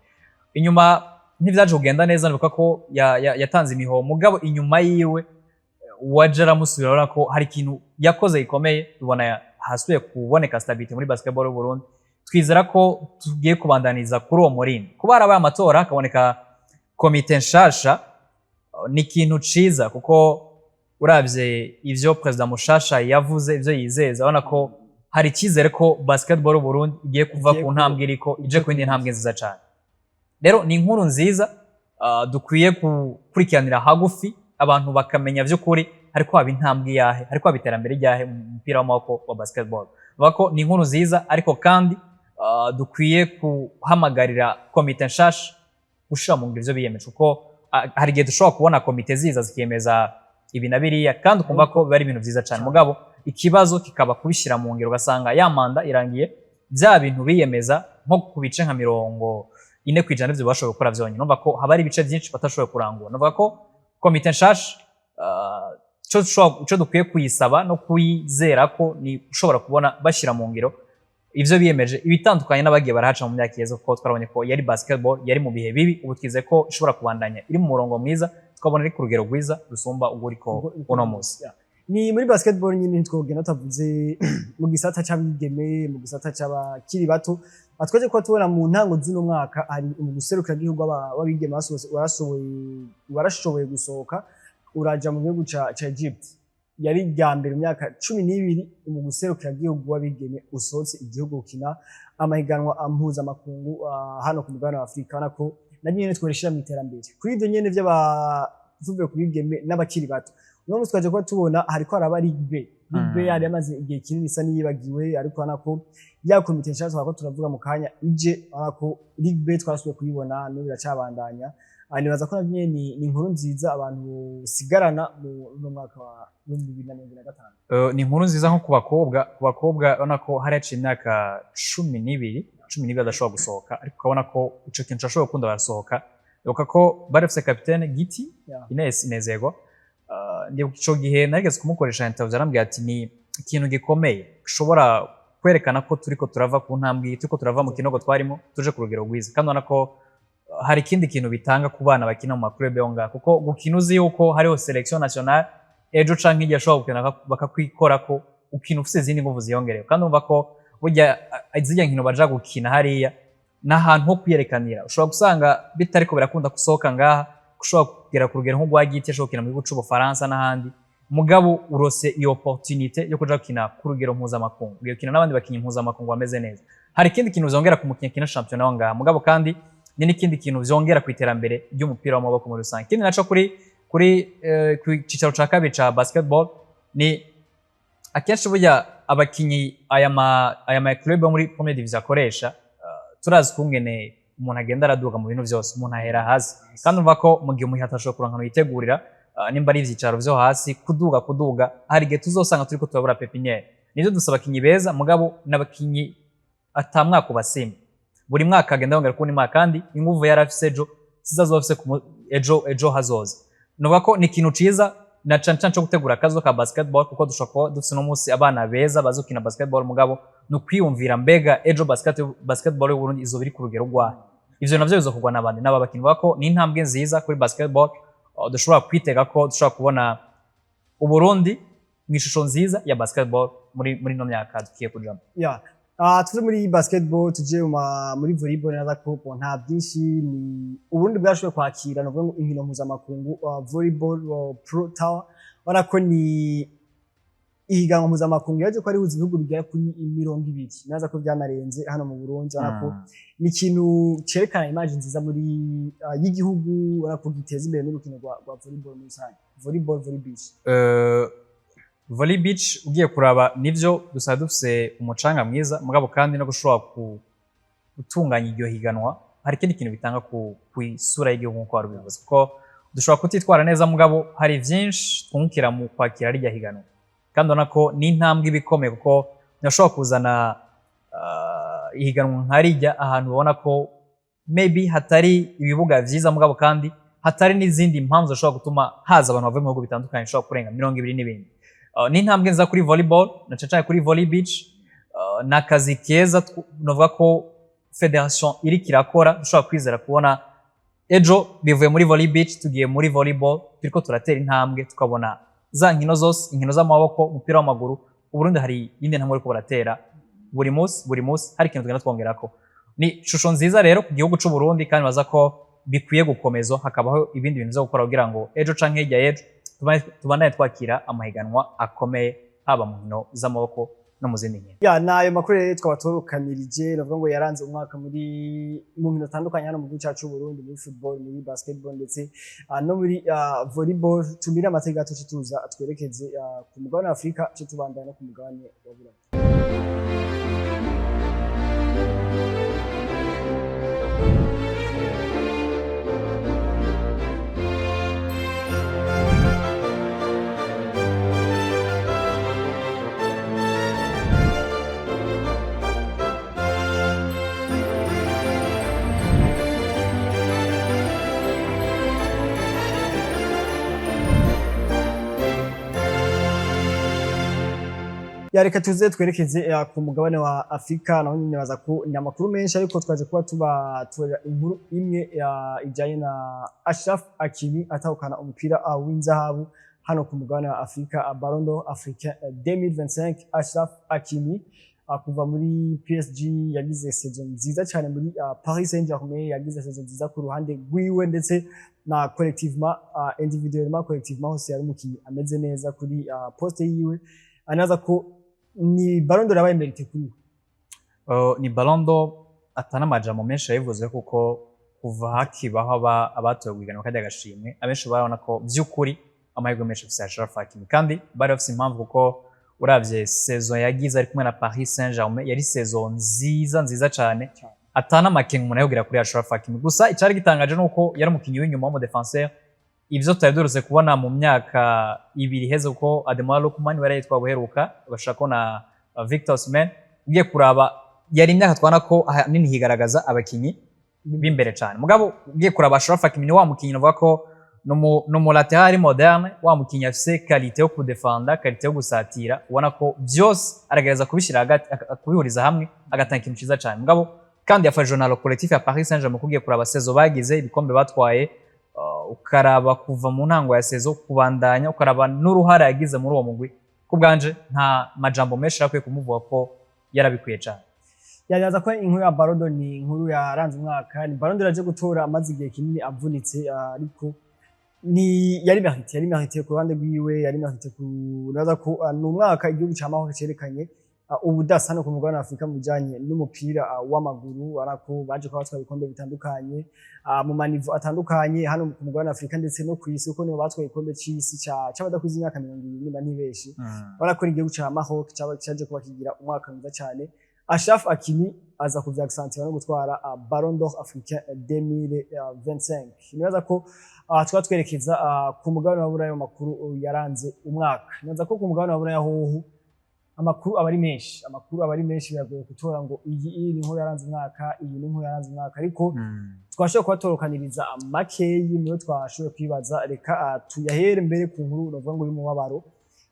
Inyuma ntivyaje kugenda neza nibuka ko yatanze imiho mugabo inyuma yiwe wajara musubira urabona ko hari ikintu yakoze gikomeye tubona hasuye kuboneka stability muri basketball y'u Burundi. Twizera ko tugiye kubandaniza kuri uwo murindi kuba harabaye amatora hakaboneka komite nshasha ni ikintu ciza kuko uravye ivyo president mushasha yavuze ivyo yizeza urabona ko hari ikizere ko basketball y'u Burundi igiye kuva ku ntambwe iriko ije ku yindi ntambwe nziza cyane. Rero ni inkuru nziza dukwiye gukurikiranira hagufi abantu bakamenya vy'ukuri hariko haba intambwe yahe, hariko haba iterambere ryahe mu mupira w'amaboko wa basketball. Bako ni inkuru nziza ariko kandi dukwiye kuhamagarira komite nshasha gushira mu ngiro ivyo biyemeje kuko hari igihe dushobora kubona komite ziza zikemeza ibi na biriya kandi ukumva ko biba ari ibintu vyiza cyane mugabo ikibazo kikaba kubishira mu ngiro ugasanga ya manda irangiye bya bintu biyemeza nko kubice nka 40% ivyo bashoboye gukora vyonyine. Numva ko haba ari ibice byinshi batashoboye kurangura. Numva ko komite nshasha cyo dukwiye kuyisaba no kuyizera ko ni ushobora kubona bashira mu ngiro ivyo biyemeje ibitandukanye n'abagiye barahaca mu myaka yeze kuko twarabonye ko yari basketball yari mu bihe bibi ubu twize ko ishobora kubandanya iri mu murongo mwiza tukabona ari ku rugero rwiza rusumba uguriko uno munsi. Ni muri basketball nyine twogenda tavuze mu gisata c'abigeme mu gisata c'abakiri bato atwaje ko tubona mu ntango zino mwaka hari umuguserukira gihugu w'abigeme barashoboye gusohoka uraja mu gihugu ca Egypt yari ryambere mu myaka 12 mu guserukira gihugu w'abigeme usohotse igihugu ukina amahiganwa ampuza makungu hano ku mugabane wa Afrika. Nako nanyene twereshira mu iterambere kuri ivyo nyene vy'abavuye ku bigeme n'abakiri bato. Uno twaje ko tubona hariko araba Ligue B yari amaze igihe kinini isa niyibagiwe ariko nako ya komite nshasha twako turavuga mu kanya ije arako Ligue B twasubiye kuyibona no biracabandanya. Nibaza ko navyo ni inkuru nziza abantu sigarana mu mwaka wa 2025. Ni inkuru nziza nko ku bakobwa ubona ko hari haciye imyaka 12 badashobora gusohoka ariko ukabona ko ico kintu cashobora gukunda barasohoka. Ibuka ko barafise kapitene Giti Ines Inezego ndibuka ico gihe narigeze kumukoresha interview arambwira ati ni ikintu gikomeye gishobora kwerekana ko turiko turava ku ntambwe turiko turava mu kinogo twarimo tuje ku rugero rwiza kandi ubona ko hari ikindi kintu bitanga ku bana bakina mu maklub yonga kuko gukina uzi yuko hariho selection nationale ejo canke igihe ashobora gukina bakakwikora ko ukina ufise izindi nguvu ziyongerewe kandi umva ko burya izijya nkino baja gukina hariya n'ahantu ho kwiyerekanira ushobora gusanga bitariko birakunda gusohoka ngaha ushobora kugera ku rugero nk'ugwa Giti ashobora gukina mu gihugu c'Ubufaransa n'ahandi mugabo urose iyo opportunité yo kuja gukina ku rugero mpuzamakungu ugiye gukina n'abandi bakinyi mpuzamakungu bameze neza. Hari ikindi kintu uzongera ku mukinyi kina championnat wa ngaha mugabo kandi ni n'ikindi kintu vyongera ku iterambere ry'umupira w'amaboko muri rusange. Ikindi naco kuri ku cicaro ca kabiri ca basketball ni akenshi burya abakinyi aya ma club yo muri première division akoresha turazi kungene umuntu agenda araduga mu bintu byose umuntu ahera hasi kandi umva ko mu gihe umuntu atashobora kuranka yitegurira nimba ari ivyicaro vyo hasi kuduga hari igihe tuzosanga turiko turabura pepiniere nivyo dusaba abakinyi beza mugabo n'abakinyi atamwaka ubasimba buri mwaka agenda yongera kundi mwaka kandi inguvu yarafise zizazofise ejo hazoza nuvuga ko ni ikintu ciza na cane cyo gutegura akazo ka basketball kuko dushobora dufise no munsi abana beza bazukina basketball mugabo no kwiyumvira mbega ejo basketball y'u Burundi izo biri ku rugero rwa ivyo navyo bizokugwa n'abandi n'abakinyi bako ni intambwe nziza kuri basketball dushobora kwitega ko dushobora kubona u Burundi mwishusho nziza ya basketball muri no myaka tukiye kujamo tuze muri basketball tuje muri volleyball naza ko nta byinshi ni Uburundi bwashoboye kwakira no ngo inkino mpuzamakungu volleyball pro tower wana ko ni ihiganwa mpuzamakungu yaje ko ari huza ibihugu bigera kuri 200 naza ko byanarenze hano mu Burundi wana ko ni ikintu cerekana image nziza muri y'igihugu wana ko giteza imbere n'urukino rwa volleyball muri rusange volleyball volley beach volley beach ugiye kuraba nivyo dusaba dufise umucanga mwiza mugabo kandi no gushobora gutunganya iryo higanwa hari ikindi kintu bitanga ku isura y'igihugu nko warubivuze kuko dushobora kutitwara neza mugabo hari vyinshi twungukira mu kwakira rya higanwa kandi ubona ko ni intambwe ibikomeye kuko ntashobora kuzana ihiganwa nkarijya ahantu ubona ko maybe hatari ibibuga vyiza mugabo kandi hatari n'izindi mpamvu zishobora gutuma haza abantu bavuye mu bihugu bitandukanye bishobora kurenga 20 n'ibindi ni intambwe nza kuri volleyball na caca kuri volley beach n'akazi keza novuga ko federation iri kirakora dushobora kwizera kubona ejo bivuye muri volley beach tugiye muri volleyball turiko turatera intambwe tukabona za nkino zose inkino z'amaboko umupira w'amaguru Uburundi hari yindi ntambwe ariko baratera buri munsi hari ikintu tugenda twongerako ni shusho nziza rero ku gihugu c'u Burundi kandi baza ko bikwiye gukomezwa hakabaho ibindi bintu byo gukora kugira ngo ejo canke hirya yejo tubanaye twakira amahiganwa akomeye haba mu nkino z'amaboko no mu zindi nkino nayo makuru rero twabatorukanirije navuga ngo yaranze umwaka mu nkino zitandukanye hano mu gihugu cyacu c'u Burundi muri football muri basketball ndetse no muri volleyball tumira amateka gato tuza twerekeze ku mugabane wa Afrika cyo tubandana no ku mugabane wa Burayi reka tuze twerekeze ku mugabane wa Afrika naho nyine baza ko ni amakuru menshi ariko twaje kuba tubatorera inkuru imwe ijanye na Achraf Hakimi atahukana umupira w'inzahabu hano ku mugabane wa Afrika Ballon d'Or Africain 2025 Achraf Hakimi kuva muri PSG yagize saison nziza cyane muri Paris Saint-Germain yagize saison nziza ku ruhande rwiwe ndetse na collectivement individuellement collectivement hose yari umukinyi ameze neza kuri poste yiwe anaza ko ni Ballon d'Or yabaye merite kuri ni Ballon d'Or atana amajambo menshi yabivuze kuko kuva hakibaho abatoye guhiganwa kajya gashimwe abenshi barabona ko vy'ukuri amahirwe menshi afise Achraf Hakimi kandi bari bafise impamvu kuko uravye saison yagize ari kumwe na Paris Saint-Germain yari saison nziza cyane atana amakenga umuntu ayogira kuri Achraf Hakimi gusa icari gitangaje nuko yari umukinyi w'inyuma wo mu defenseur ivyo tutadurutse kubona mu myaka ibiri heze uko Ademola Lookman wari yitwa buheruka bashaka na Victor Osimhen ugiye kuraba yari imyaka twana ko nini higaragaza abakinyi b'imbere cyane mugabo ugiye kuraba Achraf Hakimi ni wa mukinyi navuga ko no mu lateral moderne wa mukinyi afise qualité yo kudefenda qualité yo gusatira ubona ko byose aragereza kubishira hagati kubihuriza hamwe agatanga ikintu ciza cyane mugabo kandi yafa journal collectif ya Paris Saint-Germain kugiye kuraba saison bagize ibikombe batwaye ukaraba kuva mu ntango ya saison kubandanya ukaraba n'uruhara yagize muri uwo mugwi kubganje nta majambo menshi yakwiye kumuvuga ko yarabikwiye cyane yaza ko inkuru ya Ballon d'Or ni inkuru yaranze umwaka ni Ballon d'Or yaje gutora amazi igihe kinini avunitse ariko ni yari mérité ku ruhande rwiwe yari mérité ku naza ko n'umwaka igihugu cy'amahoro cerekanye ubudasa no ku mugabane wa Afrika mu bijanye n'umupira w'amaguru, arako baje kuba batwara ibikombe bitandukanye mu manivo atandukanye hano ku mugabane wa Afrika ndetse no kw'isi, kuko nibo batwaye igikombe c'isi c'abadakuze imyaka 20 niba ntibeshi. Barakora igihugu ca Maroc cyaje kuba kigira umwaka mwiza cyane. Achraf Hakimi aza kuvyagisantira no gutwara Ballon d'Or africain 2025. Nibaza ko twatwerekeza ku mugabane wa Buraya makuru yaranze umwaka. Nibaza ko ku mugabane wa Buraya hoho amakuru abari menshi biragoye gutora ngo iyi ni nkuru yaranze umwaka, iyi ni nkuru yaranze umwaka, ariko twashoboye kubatorokaniriza makeyi niyo twashoboye kwibaza. Reka tuyahere mbere ku nkuru novuga ngo y'umubabaro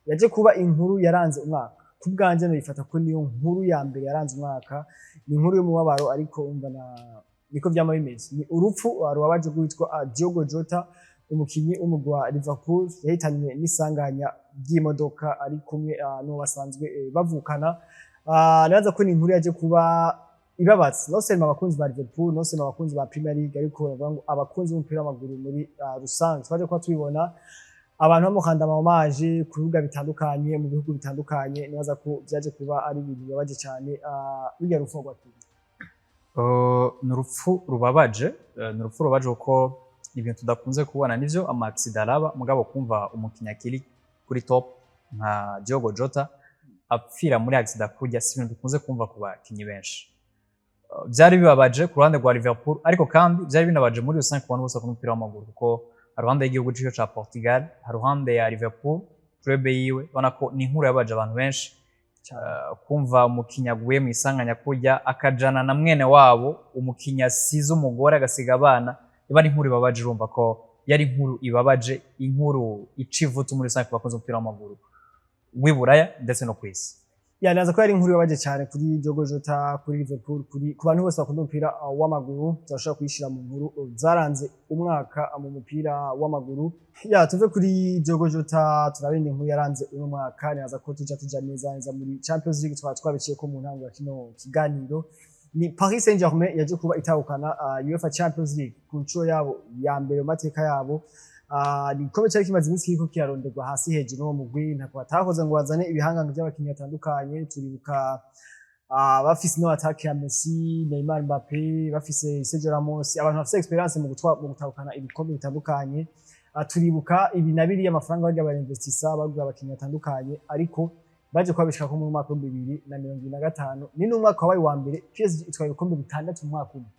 yaje kuba inkuru yaranze umwaka. Kubwanje nabifata ko niyo nkuru ya mbere yaranze umwaka, ni inkuru y'umubabaro, ariko umva niko vyama bimeze. Ni urupfu rubabaje rwitwa Diogo Jota, umukinyi w'umugwi wa Liverpool yahitanywe n'isanganya ry'imodoka ari kumwe n'uwo basanzwe bavukana. Naza ko ni inkuru yaje kuba ibabatse no sema abakunzi ba Liverpool, no sema abakunzi ba Premier League, ariko bavuga ngo abakunzi b'umupira w'amaguru muri rusange. Twaje kuba tubibona abantu bamukanda amamaje ku bibuga bitandukanye mu bihugu bitandukanye. Nibaza ko byaje kuba ari ibintu bibabaje cyane. Bijya rupfu rwatuma ni urupfu rubabaje, kuko ibintu tudakunze kubona nivyo ama accident araba, mugabo kumva umukinya kiri kuri top nka Diogo Jota apfira muri accident kujya si ibintu dukunze kumva ku bakinyi benshi. Byari bibabaje ku ruhande rwa Liverpool, ariko kandi byari binabaje muri rusange ku bantu bose ku mupira w'amaguru, kuko haruhande y'igihugu cyo ca Portugal, haruhande ya Liverpool club yiwe, ubona ko ni inkuru yabaje abantu benshi. Kumva umukinya guye mu isanganya kujya akajana na mwene wabo, umukinya size umugore agasiga abana, iba ari inkuru ibabaje. Urumva ko yari inkuru ibabaje, inkuru icivutu muri rusange ku bakunze umupira w'amaguru w'iburaya ndetse no kw'isi. Naza ko yari inkuru yabaje cyane kuri Diogo Jota, kuri Liverpool, ku bantu bose bakunda umupira w'amaguru. Turashobora kuyishira mu nkuru zaranze umwaka mu mupira w'amaguru. Tuve kuri Diogo Jota turabindi inkuru yaranze uno mwaka. Naza ko tuja neza muri Champions League twabiciye ko mu ntango ya kino kiganiro. Ni Paris Saint-Germain yaje kuba itahukana UEFA Champions League ku nshuro yabo ya mbere mu mateka yabo. Ni igikombe cyari kimaze iminsi kiriko kiraronderwa hasi hejuru no mu mugwi, ntako batakoze ngo bazane ibihangange by'abakinnyi batandukanye. Turibuka bafise no attack ya Messi, Neymar, Mbappé, bafise Sergio Ramos, abantu bafise experience mu gutahukana ibikombe bitandukanye. Turibuka ibi nabiri y'amafaranga bajya barinvestisa bagura abakinnyi batandukanye, ariko baje kwabishika ko mu mwaka wa 2025 ni n'umwaka wabaye wa mbere PSG itwaye ibikombe bitandatu mu mwaka umwe.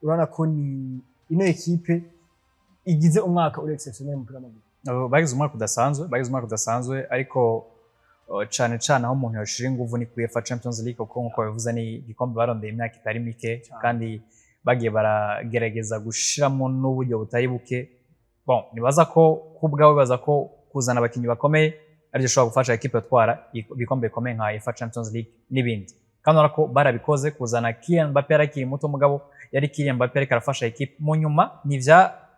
Urabona ko ni ino equipe igize umwaka uri exceptionnel mu mupira w'amaguru. Bagize umwaka udasanzwe, ariko cane aho umuntu yoshira inguvu ni kuri UEFA Champions League, kuko nkuko bivuze ni igikombe barondeye imyaka itari mike, kandi bagiye baragerageza gushiramo n'uburyo butari buke. Nibaza ko kubwawe baza ko kuzana abakinyi bakomeye aribyo ushobora gufasha equipe gutwara ibikombe bikomeye nka UEFA Champions League n'ibindi. Kandi urako barabikoze kuzana Kylian Mbappé arakiri muto, mugabo yari Kylian Mbappé ariko arafasha equipe mu nyuma.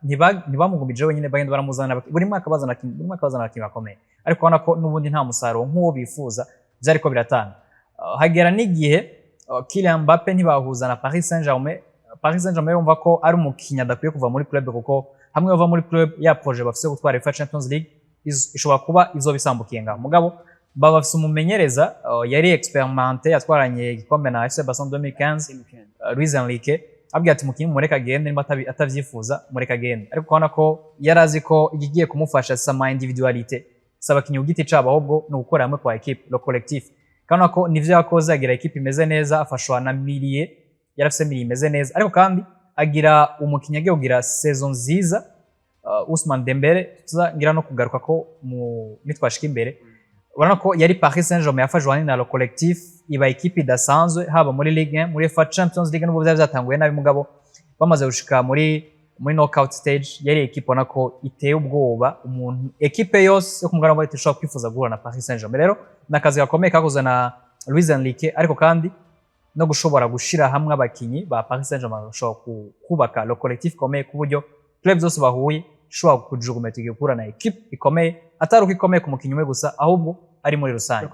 Ntibamugumije wenyine, bagenda baramuzana buri mwaka bazana abakinyi bakomeye, ariko ubona ko n'ubundi nta musaruro nk'uwo bifuza byariko biratanga. Hagera n'igihe Kylian Mbappé ntibahuza na Paris Saint-Germain yumva ko ari umukinya adakwiye kuva muri club, kuko hamwe bava muri club ya projet bafise gutwara UEFA Champions League ishobora kuba izobisambukiye ngaho. Mugabo baba bafise umumenyereza yari experimenté, yatwaranye igikombe na FC Barcelona 2015, Luis Enrique, abwiye ati mukinyi mureka agende, nimba atavyifuza mureka agende. Ariko kubona ko yarazi ko igiye kumufasha sama individualité, saba kinyi ugiti cabo, ahubwo no gukora hamwe kwa equipe, le collectif. Kandi ko nivyo yakoze, agira equipe imeze neza, afashwa na Milie, yarafise Milie imeze neza, ariko kandi agira umukinyi agiye kugira saison nziza. Ousmane Dembele tuzagira no kugaruka ko mu nitwashika imbere, urabona ko yari Paris Saint-Germain yafashwe na le collectif, iba equipe idasanzwe haba muri Ligue 1, muri UEFA Champions League n'ubwo byatanguye nabi, mugabo bamaze gushika muri knockout stage yari equipe ubona ko iteye ubwoba. Umuntu equipe yose yo kumugana ngo itashobora kwifuza guhura na Paris Saint-Germain. Rero nakazi gakomeye kakoze na Luis Enrique, ariko kandi no gushobora gushira hamwe abakinyi ba Paris Saint-Germain bashobora kubaka le collectif komeye ku buryo club zose bahuye shobora kujugumeta igikura na equipe ikomeye, ataruko ikomeye ku mukinyi umwe gusa, ahubwo ari muri rusange.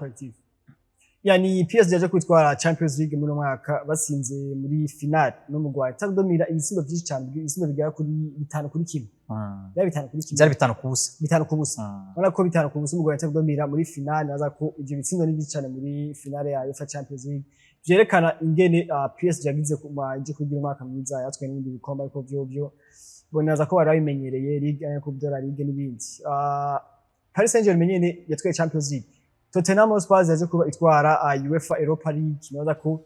Yani PSG yaje kwitwara Champions League muri mwaka basinze muri final no mu Rwanda, tadomira ibisindo byinshi cyane, ibisindo bigera kuri 5-1. byari bitanu kuri kimwe byari bitanu kubusa bitanu kubusa ubona ko bitanu kubusa umugabo yaje kudomira muri finale naza ko ibyo bitsindo ni byicane muri finale ya UEFA Champions League byerekana ingene PSG yagize kumaje kugira umwaka mwiza yatwaye n'ibindi bikombe ariko byo bonaza ko bari babimenyereye Ligue ko bya Ligue n'ibindi Paris Saint-Germain nyene yatwaye Champions League Tottenham Hotspur yaje kuba itwara UEFA Europa League naza ko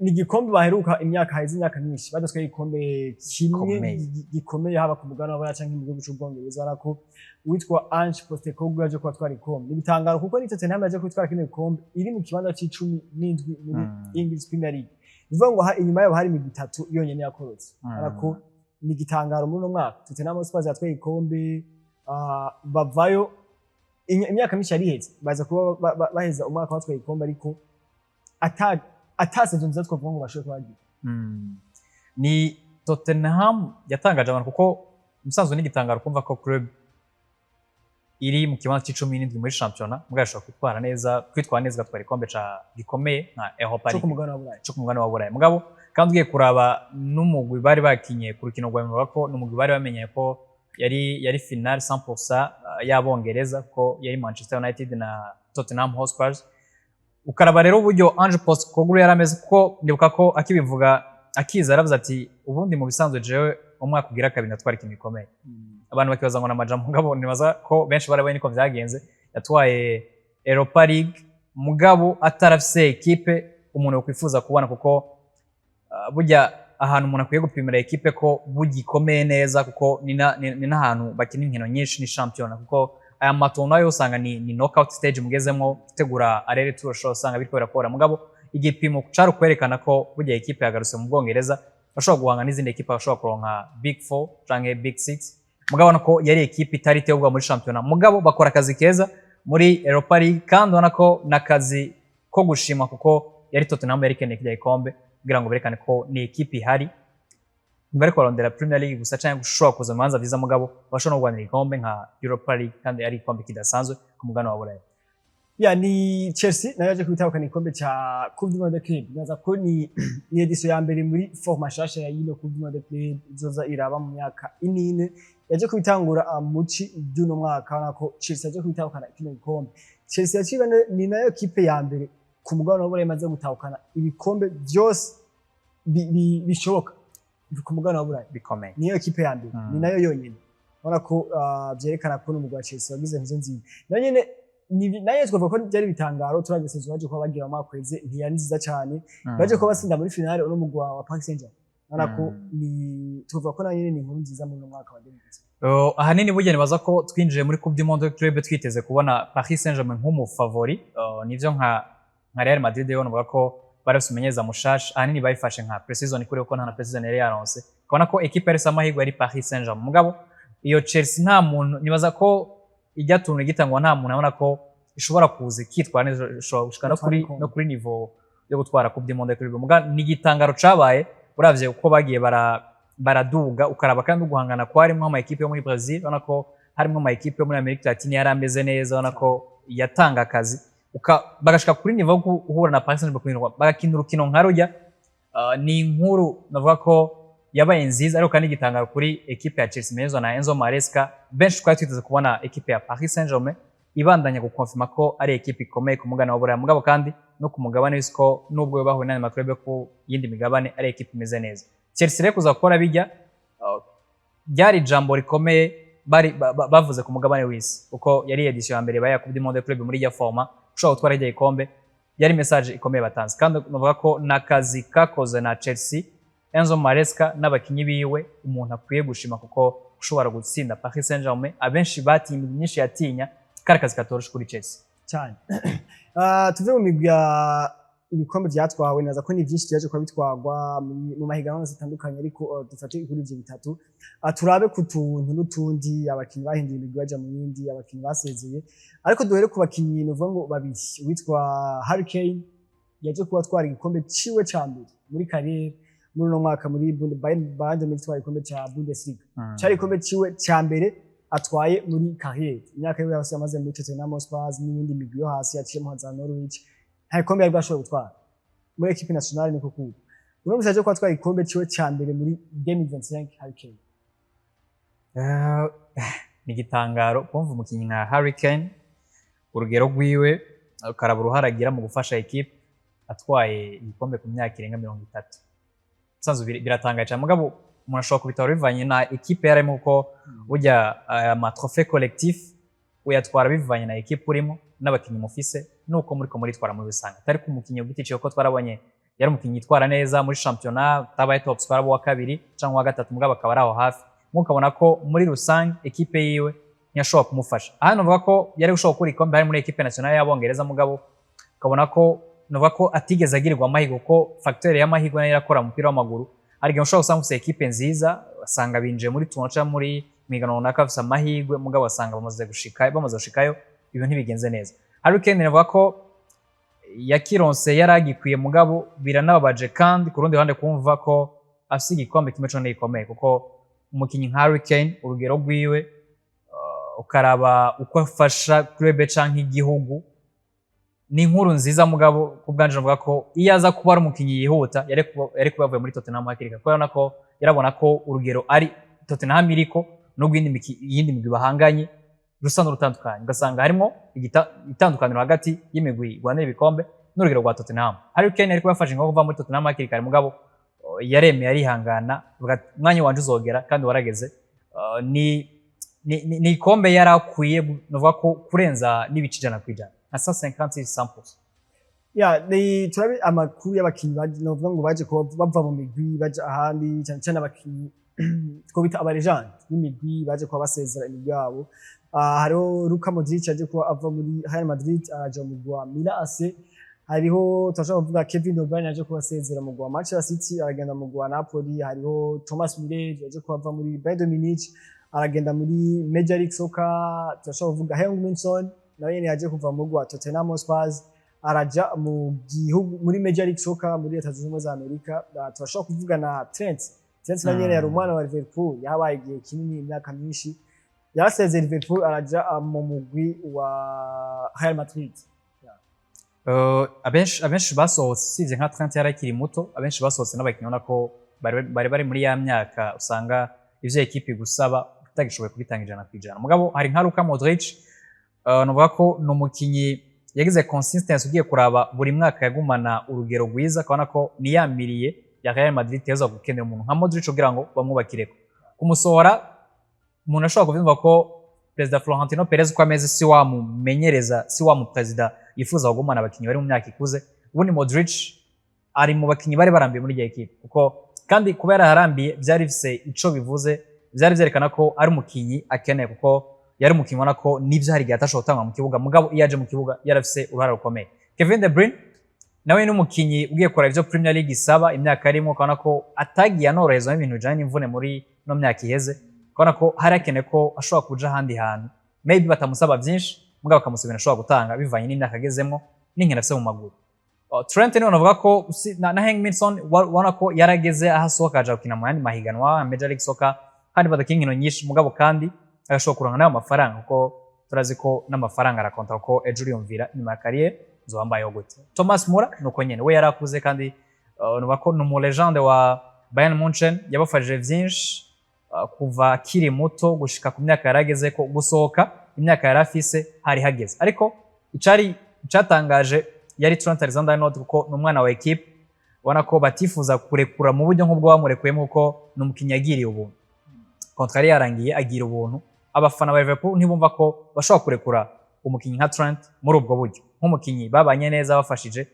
ni igikombe baheruka imyaka haize imyaka myinshi badatwaye igikombe kimwe gikomeye haba ku mugana w'abara canke mu gihugu cy'Ubwongereza ariko witwa Ange Postecoglou yaje kuba twari igikombe nibitangaro kuko ni Tottenham yaje kwitwara kino gikombe iri mu kibanza c'17 muri English Premier League bivuga ngo inyuma yabo hari imigwi itatu yonyene yakorotse ariko ni igitangaro muri no mwaka Tottenham Hotspur yatwaye igikombe bavayo imyaka myinshi yari iheze baza kuba baheza umwaka watwaye igikombe ariko atase nzo twavuga ngo bashobora kwagira ni Tottenham yatangaje abantu kuko umusanzwe n'igitangaro kumva ko club iri mu kibanza c'17 muri championnat mugashobora kwitwara neza gatwara ikombe gikomeye nka Europa League cyo ku mugana wa Burayi mugabo kandi ugiye kuraba n'umugwi bari bakinye ku rukino rwa nyuma ko n'umugwi bari bamenye ko yari final 100% y'Abongereza ko yari Manchester United na Tottenham Hotspur ukaraba rero uburyo Ange Postecoglou yarameze ko ndibuka ko akibivuga akiza aravuze ati ubundi mu bisanzwe jewe umwaka ugira kabiri natwara ikintu gikomeye abantu bakibaza ngo namajambo mugabo nibaza ko benshi barabonye niko vyagenze yatwaye Europa League mugabo atarafise equipe umuntu ukwifuza kubona kuko burya ahantu umuntu akwiye gupimira equipe ko bugikomeye neza kuko ni n'ahantu bakina inkino nyinshi ni championnat kuko aya matona yo usanga ni knockout stage mugezemo gutegura arere turusho usanga biriko birakora mugabo igipimo cari kwerekana ko burya equipe yagarutse mu Bwongereza bashobora guhanga n'izindi equipe bashobora kuronka Big 4 canke Big 6 mugabo nako yari equipe itari tegurwa muri championnat mugabo bakora akazi keza muri Europa League kandi ubona ko nakazi ko gushima kuko yari Tottenham yari keneye kijya ikombe kugira ngo berekane ko ni equipe ihari bariko barondera Premier League gusa cyangwa gushobora kuza manza vyiza mugabo bashobora no guhanira ikombe nka Europa League kandi ari ikombe kidasanzwe ku mugano wa Burayi ni Chelsea nayo yaje kwitahukana ikombe ca Coupe du Monde Club naza ko ni edition ya mbere muri format shasha ya yino Coupe du Monde Club izoza iraba mu myaka inine yaje kwitangura muci by'uno mwaka nako Chelsea yaje kwitahukana kino gikombe Chelsea yaciba ni nayo kipe ya mbere ku mugano wa Burayi maze gutahukana ibikombe byose bishoboka ku mugano wa Burayi bikomeye niyo kipe ya mbere ni nayo yonyene ubona ko byerekana ko n'umugwa Chelsea wagize nzo nziza nanyene naye twavuga ko byari bitangaro turageze baje ko bagira amakweze ntiyari nziza cyane baje ko basinda muri finale uno mugwa wa Paris Saint-Germain ubona ko ni tuvuga ko nanyene ni inkuru nziza mu mwaka wa 2020 ahanini burya nibaza ko twinjiye muri Coupe du Monde Club twiteze kubona Paris Saint-Germain nk'umu favori nivyo nka Real Madrid yo nuvuga ko barasumenyeza mushasha ahanini bayifashe nka pre-season kuri ko nta na pre-season yari yaronse kubona ko equipe yari samahirwe yari Paris Saint-Germain mugabo iyo Chelsea nta muntu nibaza ko ijya tuntu gitangwa nta muntu abona ko ishobora kuza kitwara neza ishobora gushikana no kuri niveau yo gutwara Coupe du Monde Club mugabo ni gitangaro cabaye uravye uko bagiye baraduga ukaraba kandi uguhangana ko harimo ama equipe yo muri Brazil ubona ko harimo ama equipe yo muri America Latine yari ameze neza ubona ko yatanga akazi bagashika kuri niveau guhura na Paris Saint-Germain bagakina urukino nka rujya ni inkuru navuga ko yabaye nziza ariko kandi gitangaro kuri equipe ya Chelsea mezo na Enzo Maresca benshi twari twiteze kubona equipe ya Paris Saint-Germain ibandanya gukonfirma ko ari equipe ikomeye ku mugana wa Burayi mugabo kandi no ku mugabane w'isiko nubwo bahuye n'andi maklube ko yindi migabane ari equipe imeze neza Chelsea rero kuza gukora bijya byari jambo rikomeye bavuze ku mugabane w'isi uko yari edition ya mbere baya Coupe du Monde Club muri ya forma ushobora gutwara ijya ikombe yari message ikomeye batanze kandi navuga ko nakazi kakoze na Chelsea Enzo Maresca n'abakinyi biwe umuntu akwiye gushima kuko ushobora gutsinda Paris Saint-Germain abenshi batinye myinshi yatinya karakazi katoroshe kuri Chelsea cyane tuve mu migwi ya ibikombe byatwawe naza ko ni byinshi cyaje kuba bitwagwa mu mahiganwa zitandukanye ariko dufate kuri ibyo bitatu turabe ku tuntu n'utundi abakinyi bahinduye imigwi baja mu yindi abakinyi basezeye ariko duhere ku bakinyi nuvuga ngo babiri witwa Harry Kane yaje kuba twara igikombe ciwe ca mbere muri karriere muri no mwaka muri Bayern Munich twara igikombe ca Bundesliga cari igikombe ciwe ca mbere atwaye muri carrière imyaka yose yamaze muri Tottenham Hotspur n'ibindi migwi yo hasi yaciyemo haza Norwich nta ikombe yari bwashoboye gutwara muri equipe nationale niko kuba uno musaje ko atwaye igikombe ciwe ca mbere muri 2025 Harry Kane Eh, ni igitangaro kumva umukinnyi nka Harry Kane urugero rwiwe ukaraba uruhare agira mu gufasha ekipe atwaye igikombe ku myaka irenga 30. Usanzwe biratangaje cyane mugabo umuntu ashobora kubitwara bivanye na ekipe yarimo kuko burya amatrofe collectif uyatwara bivanye na ekipe urimo n'abakinnyi mufise nuko muriko muritwara muri rusange atari ku mukinnyi ugitice uko twarabonye yari umukinnyi yitwara neza muri championnat tabaye top scorer wa kabiri cyangwa wa gatatu mugabo akaba araho hafi mukabona ko muri rusange ekipe yiwe ntiyashobora kumufasha aha novuga ko yari gushobora gukura ikombe hari muri ekipe nationale y'abongereza mugabo ukabona ko novuga ko atigeze agirirwa amahirwe ko facteur y'amahirwe nayo irakora mu mupira w'amaguru ariko ushobora gusanga ufite ekipe nziza basanga binjiye muri tunoca muri migano runaka bafite amahirwe mugabo basanga bamaze gushikayo ibintu ntibigenze neza Harry Kane navuga ko yakironse yaragikwiye mugabo biranababaje kandi ku rundi ruhande kumva ko afite igikombe kimwe cyo n'ikomeye kuko umukinnyi nka Harry Kane urugero rwiwe ukaraba uko afasha club canke igihugu ni inkuru nziza mugabo kubwanje navuga ko iyo aza kuba ari umukinnyi yihuta yari kuba yavuye muri Tottenham hakiri kubera ko yarabona ko urugero ari Tottenham iriko n'ubwindi migwi bahanganye rusa n'urutandukanye ugasanga harimo itandukaniro hagati y'imigwi igwanira ibikombe n'urugero rwa Tottenham Harry Kane ariko yafashe ngo kuva muri Tottenham hakiri kare mugabo yaremeye arihangana umwanya wanje uzogera kandi warageze ni ikombe yarakwiye novuga ko kurenza n'ibice 100% nka 150-100%. Ni turabe amakuru y'abakinnyi novuga ngo baje ko bava mu migwi baje ahandi cyane cyane abakinnyi two bita abarejane n'imigwi baje ko basezera imigwi yabo hariho Luka Modric aje ko ava muri Real Madrid araja mu gwa Milan AC hariho turashaka kuvuga Kevin De Bruyne aje ko basezera mu gwa Manchester City aragenda mu gwa Napoli hariho Thomas Müller aje ko ava muri Bayern Munich aragenda muri Major League Soccer turashaka kuvuga Heung-min Son nawe yene yaje kuva mu gwa Tottenham Hotspur araja mu gihugu muri Major League Soccer muri Leta Zunze Ubumwe za Amerika turashaka kuvuga na Trent na nyene yari umwana wa Liverpool yabaye igihe kinini imyaka myinshi yaraseze Liverpool araja mu mugwi wa Real Madrid. Abenshi basohotse sivye nka Trent yarakiri muto abenshi basohotse n'abakinnyi nako bari muri ya myaka usanga ivyo ekipe gusaba utagishoboye kubitanga 100%. Mugabo hari nka Luka Modric novuga ko n'umukinyi yagize consistency ugiye kuraba buri mwaka yagumana urugero rwiza kabona ko niyamiriye ya Real Madrid yaza gukenera umuntu nka Modric kugira ngo bamwubakireko kumusohora umuntu ashobora kuvyumva ko President Florentino Perez ko ameze si wamumenyereza si wa mu president yifuza kugumana abakinyi bari mu myaka ikuze ubundi Modric ari mu bakinyi bari barambiye muri iyi equipe kuko kandi kubera harambiye byari bifise ico bivuze byari byerekana ko ari umukinyi akeneye kuko yari umukinyi ubona ko nivyo hari gihe atashobora gutanga mu kibuga mugabo iyo aje mu kibuga yarafise uruhara rukomeye Kevin De Bruyne nawe n'umukinyi ugiye kora ivyo Premier League isaba imyaka arimo kana ko atagiye anorohezwa ibintu bijanye n'imvune muri no myaka iheze kana ko hari akeneye ko ashobora kuja handi hantu maybe batamusaba byinshi mugabo bakamusubira ashobora gutanga bivanye n'imyaka agezemo n'inkina afise mu maguru Trent niwe navuga ko na Heung-min Son ubona ko yarageze ahasohoka aja gukina mu yandi mahiganwa Major League Soccer kandi badakinkino nyinshi mugabo kandi agashobora kuronka nayo amafaranga kuko turazi ko n'amafaranga arakonta ko ejo uriyumvira nyuma ya carrière zobambaye gute Thomas Müller nuko nyene we yarakuze kandi nuba ko numu legende wa Bayern Munchen yabafashije vyinshi kuva kiri muto gushika ku myaka yarageze ko gusohoka imyaka yarafise hari hageze ariko icatangaje yari Trent Alexander-Arnold kuko n'umwana wa equipe ubona ko batifuza kurekura mu buryo nk'ubwo bamurekuyemo kuko n'umukinyi yagiriye ubuntu contraire yarangiye agira ubuntu abafana ba Liverpool ntibumva ko bashobora kurekura umukinyi nka Trent muri ubwo buryo nk'umukinyi babanye neza bafashije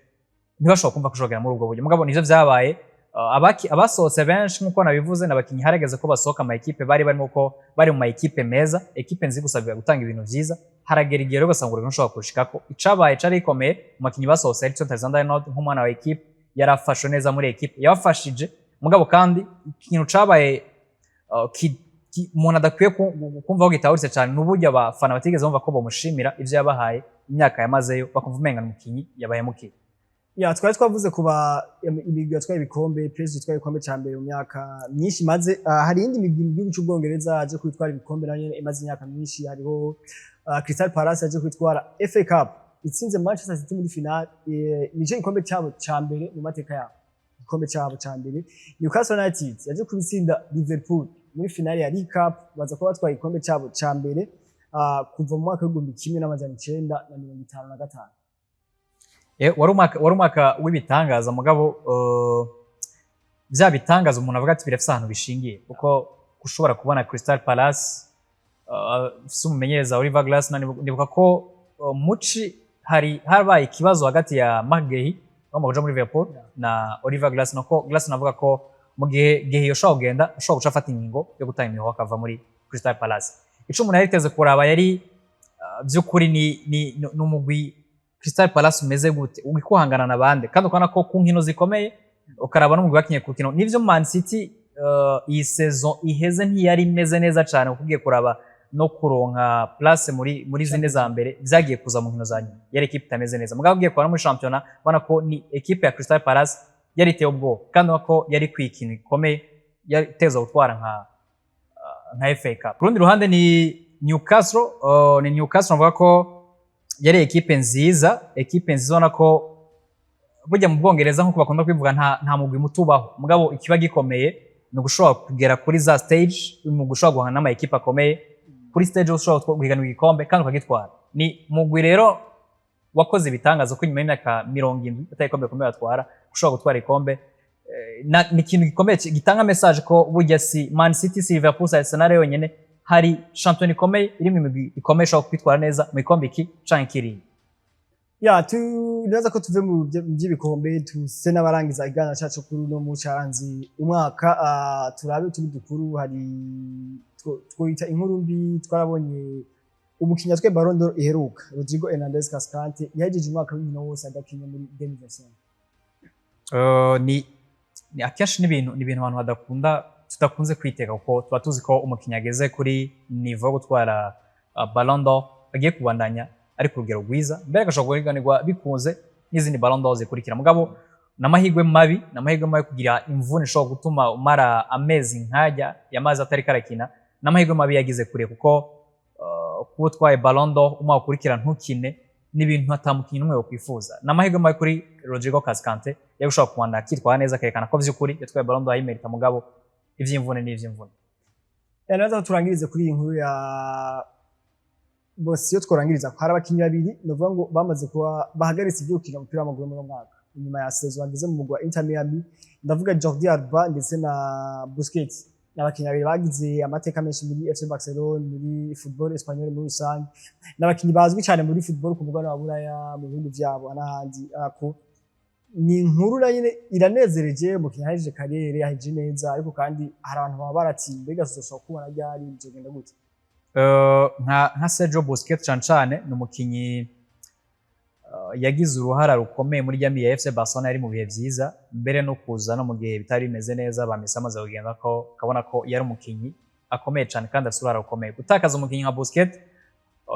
ntibashobora kumva kushogera muri ubwo buryo mugabo nivyo vyabaye abasohotse benshi nkuko nabivuze n'abakinyi harageze ko basohoka ama equipe bari barimo ko bari mu ma equipe meza equipe nzi gusabira gutanga ibintu vyiza haragera igihe rero ugasanga uruntu ushobora kurushikako icabaye cari ikomeye mu bakinyi basohotse ari Trent Alexander-Arnold nk'umwana wa equipe yarafashe neza muri equipe yabafashije mugabo kandi ikintu cabaye umuntu adakwiye kumva ko gitahuritse cyane n'uburyo abafana batigeze bumva ko bamushimira ivyo yabahaye imyaka yamazeyo bakumva umenga n'umukinyi yabaye mukiye twari twavuze kuba imigwi yatwaye ibikombe PSG yatwaye ibikombe ca mbere mu myaka myinshi maze hari indi migwi mu gihugu c'Ubwongereza aje kwitwara ibikombe nayo imaze imyaka myinshi hariho Crystal Palace aje kwitwara FA Cup itsinze Manchester City muri final nije igikombe cyabo ca mbere mu mateka yabo igikombe cyabo ca mbere Newcastle United yaje kubitsinda Liverpool muri finale ya League Cup baza kuba batwaye igikombe cyabo ca mbere kuva mu mwaka w'igihumbi kimwe n'amajana icenda na mirongo itanu na gatanu. Wari umwaka w'ibitangaza mugabo vya bitangaza umuntu avuga ati birafise ahantu bishingiye kuko ushobora kubona Crystal Palace umumenyereza Oliver Glasner ndibuka ko muci habaye ikibazo hagati ya Marc Guéhi wamaje muri Liverpool na Oliver Glasner ko Glasner avuga ko mu gihe Guéhi yoshobora kugenda ashobora guca afata ingingo yo gutanga imihoho akava muri Crystal Palace. Ico umuntu yariteze kuraba yari by'ukuri ni n'umugwi Crystal Palace umeze gute ugikuhangana nabande kandi ukana ko ku nkino zikomeye ukaraba n'umugwi wakinye ku kino nivyo Man City iyi saison iheze ntiyari imeze neza cyane kugiye kuraba no kuronka place muri zine za mbere byagiye kuza mu nkino za nyuma yari equipe itameze neza mugabo ugiye kwa muri championnat bana ko ni equipe ya Crystal Palace yari iteye ubwo kandi ko yari kwikina ikomeye yateza gutwara nka FA Cup. Ku rundi ruhande ni Newcastle navuga ko yari equipe nziza ubona ko burya mu Bwongereza nkuko bakunda kwivuga nta mugwi mutubaho mugabo ikiba gikomeye no gushobora kugera kuri za stage mu gushobora guhana n'ama equipe akomeye kuri stage ushobora guhiganwa igikombe kandi ukagitwara. Ni mugwi rero wakoze ibitangazo ko nyuma y'imyaka 70 atayikombe komeye batwara ushobora gutwara ikombe ni ikintu gikomeye gitanga message ko burya si Man City, si Liverpool, si Arsenal yonyene hari champion ikomeye iri mu migwi ikomeye ushobora kwitwara neza mu ikombe iki canke kiri. Neza ko tuve mu by'ibikombe tuse n'abarangiza igana cyacu kuri no mu cyaranzi umwaka turabe turi dukuru hari twita inkuru mbi twarabonye umukinya twe Ballon d'Or iheruka Rodrigo Hernandez Cascante yahejeje umwaka w'imino wose adakinye muri 2025. Ni akenshi n'ibintu abantu tudakunze kwitega kuko tuba tuzi ko umukinya ageze kuri niveau gutwara Ballon d'Or agiye kubandanya ari ku rugero rwiza mbere agashobora guhiganirwa bikunze n'izindi Ballon d'Or zikurikira mugabo n'amahirwe mabi kugira imvune ishobora gutuma umara amezi nkajya yamaze atari karakina n'amahirwe mabi yagize kure kuko kuba utwaye Ballon d'Or umwaka ukurikira ntukine n'ibintu atamukinyi n'umwe yokwifuza. N'amahirwe mabi kuri Rodrigo Cascante yagushobora kubanda akitwara neza akerekana ko vy'ukuri yatwaye Ballon d'Or ayimerita mugabo ivy'imvune n'ivy'imvune. Naza turangirize kuri iyi nkuru ya bose yo tworangiriza ko hari abakinyi babiri novuga ngo bamaze kuba bahagaritse iby'ukina umupira w'amaguru mu mwaka inyuma ya saison bageze mu mugwa Inter Miami ndavuga Jordi Alba ndetse na Busquets n'abakinyi babiri bagize amateka menshi muri FC Barcelona muri football Espanyol muri rusange n'abakinyi bazwi cyane muri football ku mugabane wa Buraya mu bihugu byabo n'ahandi ako ni inkuru nyine iranezereje umukinyi yahejeje kariyeri yahejeje neza ariko kandi hari abantu baba barati mbega soso kubona ryari bizogenda gute. Nka Sergio Busquets cyane ni umukinyi yagize uruhara rukomeye muri jamii ya FC Barcelona yari mu bihe byiza mbere no kuza no mu gihe bitari bimeze neza bamisa amaze kugenda ko kabona ko yari umukinyi akomeye cyane kandi afite uruhara rukomeye. Gutakaza umukinyi nka Busquets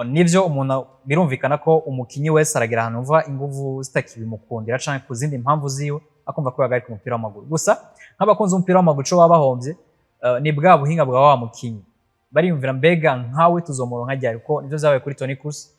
nivyo umuntu birumvikana ko umukinyi wese aragira ahantu umva inguvu zitakibimukundira canke ku zindi mpamvu ziwe akumva ko yagarika umupira w'amaguru. Gusa nk'abakunze umupira w'amaguru cyo babahombye ni bwa buhinga bwa wa mukinyi bariyumvira mbega nkawe tuzomuronka ryari ko nivyo zabaye kuri Toni Kroos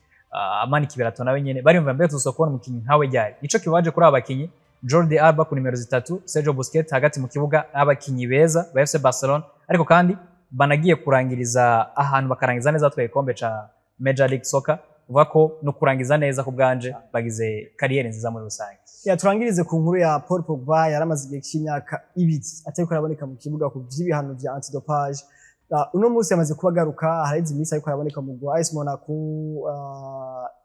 amani kiberato nawe nyene bariyumvira mbega tuzokubona umukinyi nkawe ryari. Ico kibaje kuri abakinyi Jordi Alba ku nimero 3 Sergio Busquets hagati mu kibuga abakinyi beza ba FC Barcelona ariko kandi banagiye kurangiriza ahantu bakarangiza neza twaye ikombe ca Major League Soccer uvuga ko no kurangiza neza ku bwanje bagize kariyeri nziza muri rusange. Turangirize ku nkuru ya Paul Pogba yaramaze igihe cy'imyaka 2 atari ko araboneka mu kibuga ku by'ibihano vya antidopage. Uno munsi yamaze kubagaruka hareze iminsi ariko araboneka mu AS Monaco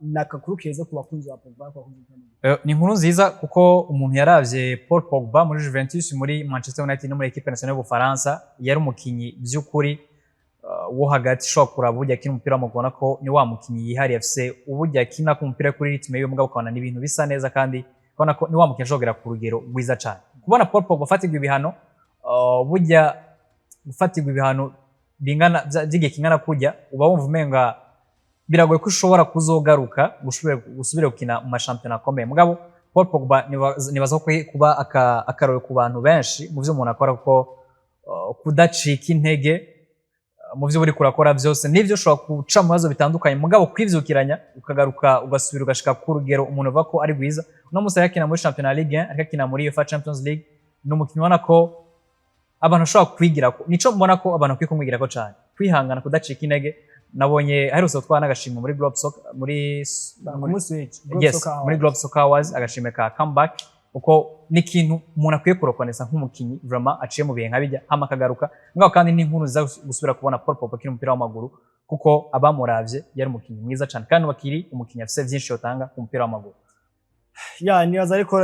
nakakuru keza ku bakunzi ba Pogba kwa kumvikana. Ni inkuru nziza kuko umuntu yaravye Paul Pogba muri Juventus muri Manchester United no muri equipe nationale y'Ubufaransa yari umukinyi by'ukuri wo hagati shobora kuraba uburyo akina umupira w'amaguru ko ni wa mukinyi yihariye afise uburyo akina ku mupira kuri ritme yo mugabo ukabona n'ibintu bisa neza kandi ubona ko ni wa mukinyi ashobora ku rugero rwiza cyane. Kubona Paul Pogba afatirwa ibihano burya gufatirwa ibihano bingana by'igihe kingana kujya uba wumva umenga biragoye ko ushobora kuzogaruka gusubira gukina mu mashampiyona akomeye mugabo Paul Pogba nibaza ko kuba akarore ku bantu benshi mu byo umuntu akora kuko kudacika intege mu byo buri kurakora byose nivyo ushobora guca mu bibazo bitandukanye mugabo kwivyukiranya ukagaruka ugasubira ugashika ku rugero umuntu avuga ko ari rwiza. Uno musa yakina muri Champions League ariko akina muri UEFA Champions League n'umukinyi ubona ko abantu bashobora kwigirako, nico mbona ko abantu bakwiye kumwigirako cane, kwihangana, kudacika intege. Nabonye aherutse gutwara n'agashimwe muri Globe Soccer, muri Globe Soccer Awards, agashimwe ka comeback, uko ni ikintu umuntu akwiye kurokonesa nk'umukinyi vraiment aciye mu bihe nka bijya hama akagaruka. Ngako kandi ni inkuru ziza gusubira kubona Paul Pogba akiri umupira w'amaguru, kuko abamuravye yari umukinyi mwiza cane kandi bakiri umukinyi afise vyinshi yotanga ku mupira w'amaguru. Ya nibaza ariko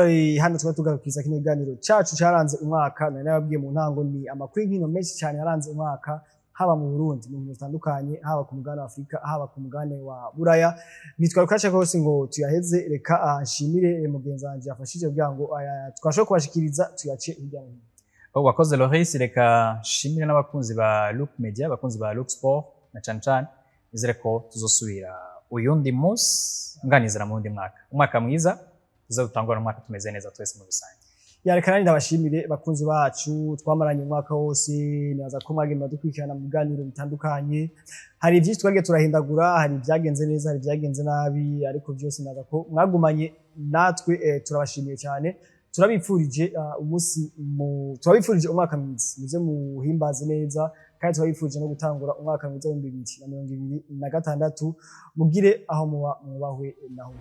hano twari tugarukiza kino kiganiro cacu caranze umwaka, nari nababwiye mu ntango ni amakuru y'inkino menshi cyane yaranze umwaka, haba mu Burundi mu nkino zitandukanye, haba ku mugabane wa Afrika, haba ku mugabane wa Buraya. Nitwarukaje hose ngo tuyaheze, reka nshimire mugenzi wanje yafashije kugira ngo twashobore kubashikiriza tuyace hirya no hino. Wakoze Loris, reka nshimire n'abakunzi ba Look Media, abakunzi ba Look Sport na cane nizere ko tuzosubira uyundi munsi nganizera mu wundi mwaka. Umwaka mwiza uzatangura umwaka tumeze neza twese mu rusange. Reka nandi ndabashimire bakunzi bacu twamaranye umwaka wose, nibaza ko mwagenda dukurikirana mu biganiro bitandukanye. Hari byinshi twagiye turahindagura, hari byagenze neza, hari byagenze nabi, ariko byose naza ko mwagumanye natwe. Turabashimiye cyane, turabipfurije turabipfurije umwaka mwiza, muze muhimbaze neza, kandi turabipfurije no gutangura umwaka mwiza wa 2026 mugire aho muba mwubahwe naho.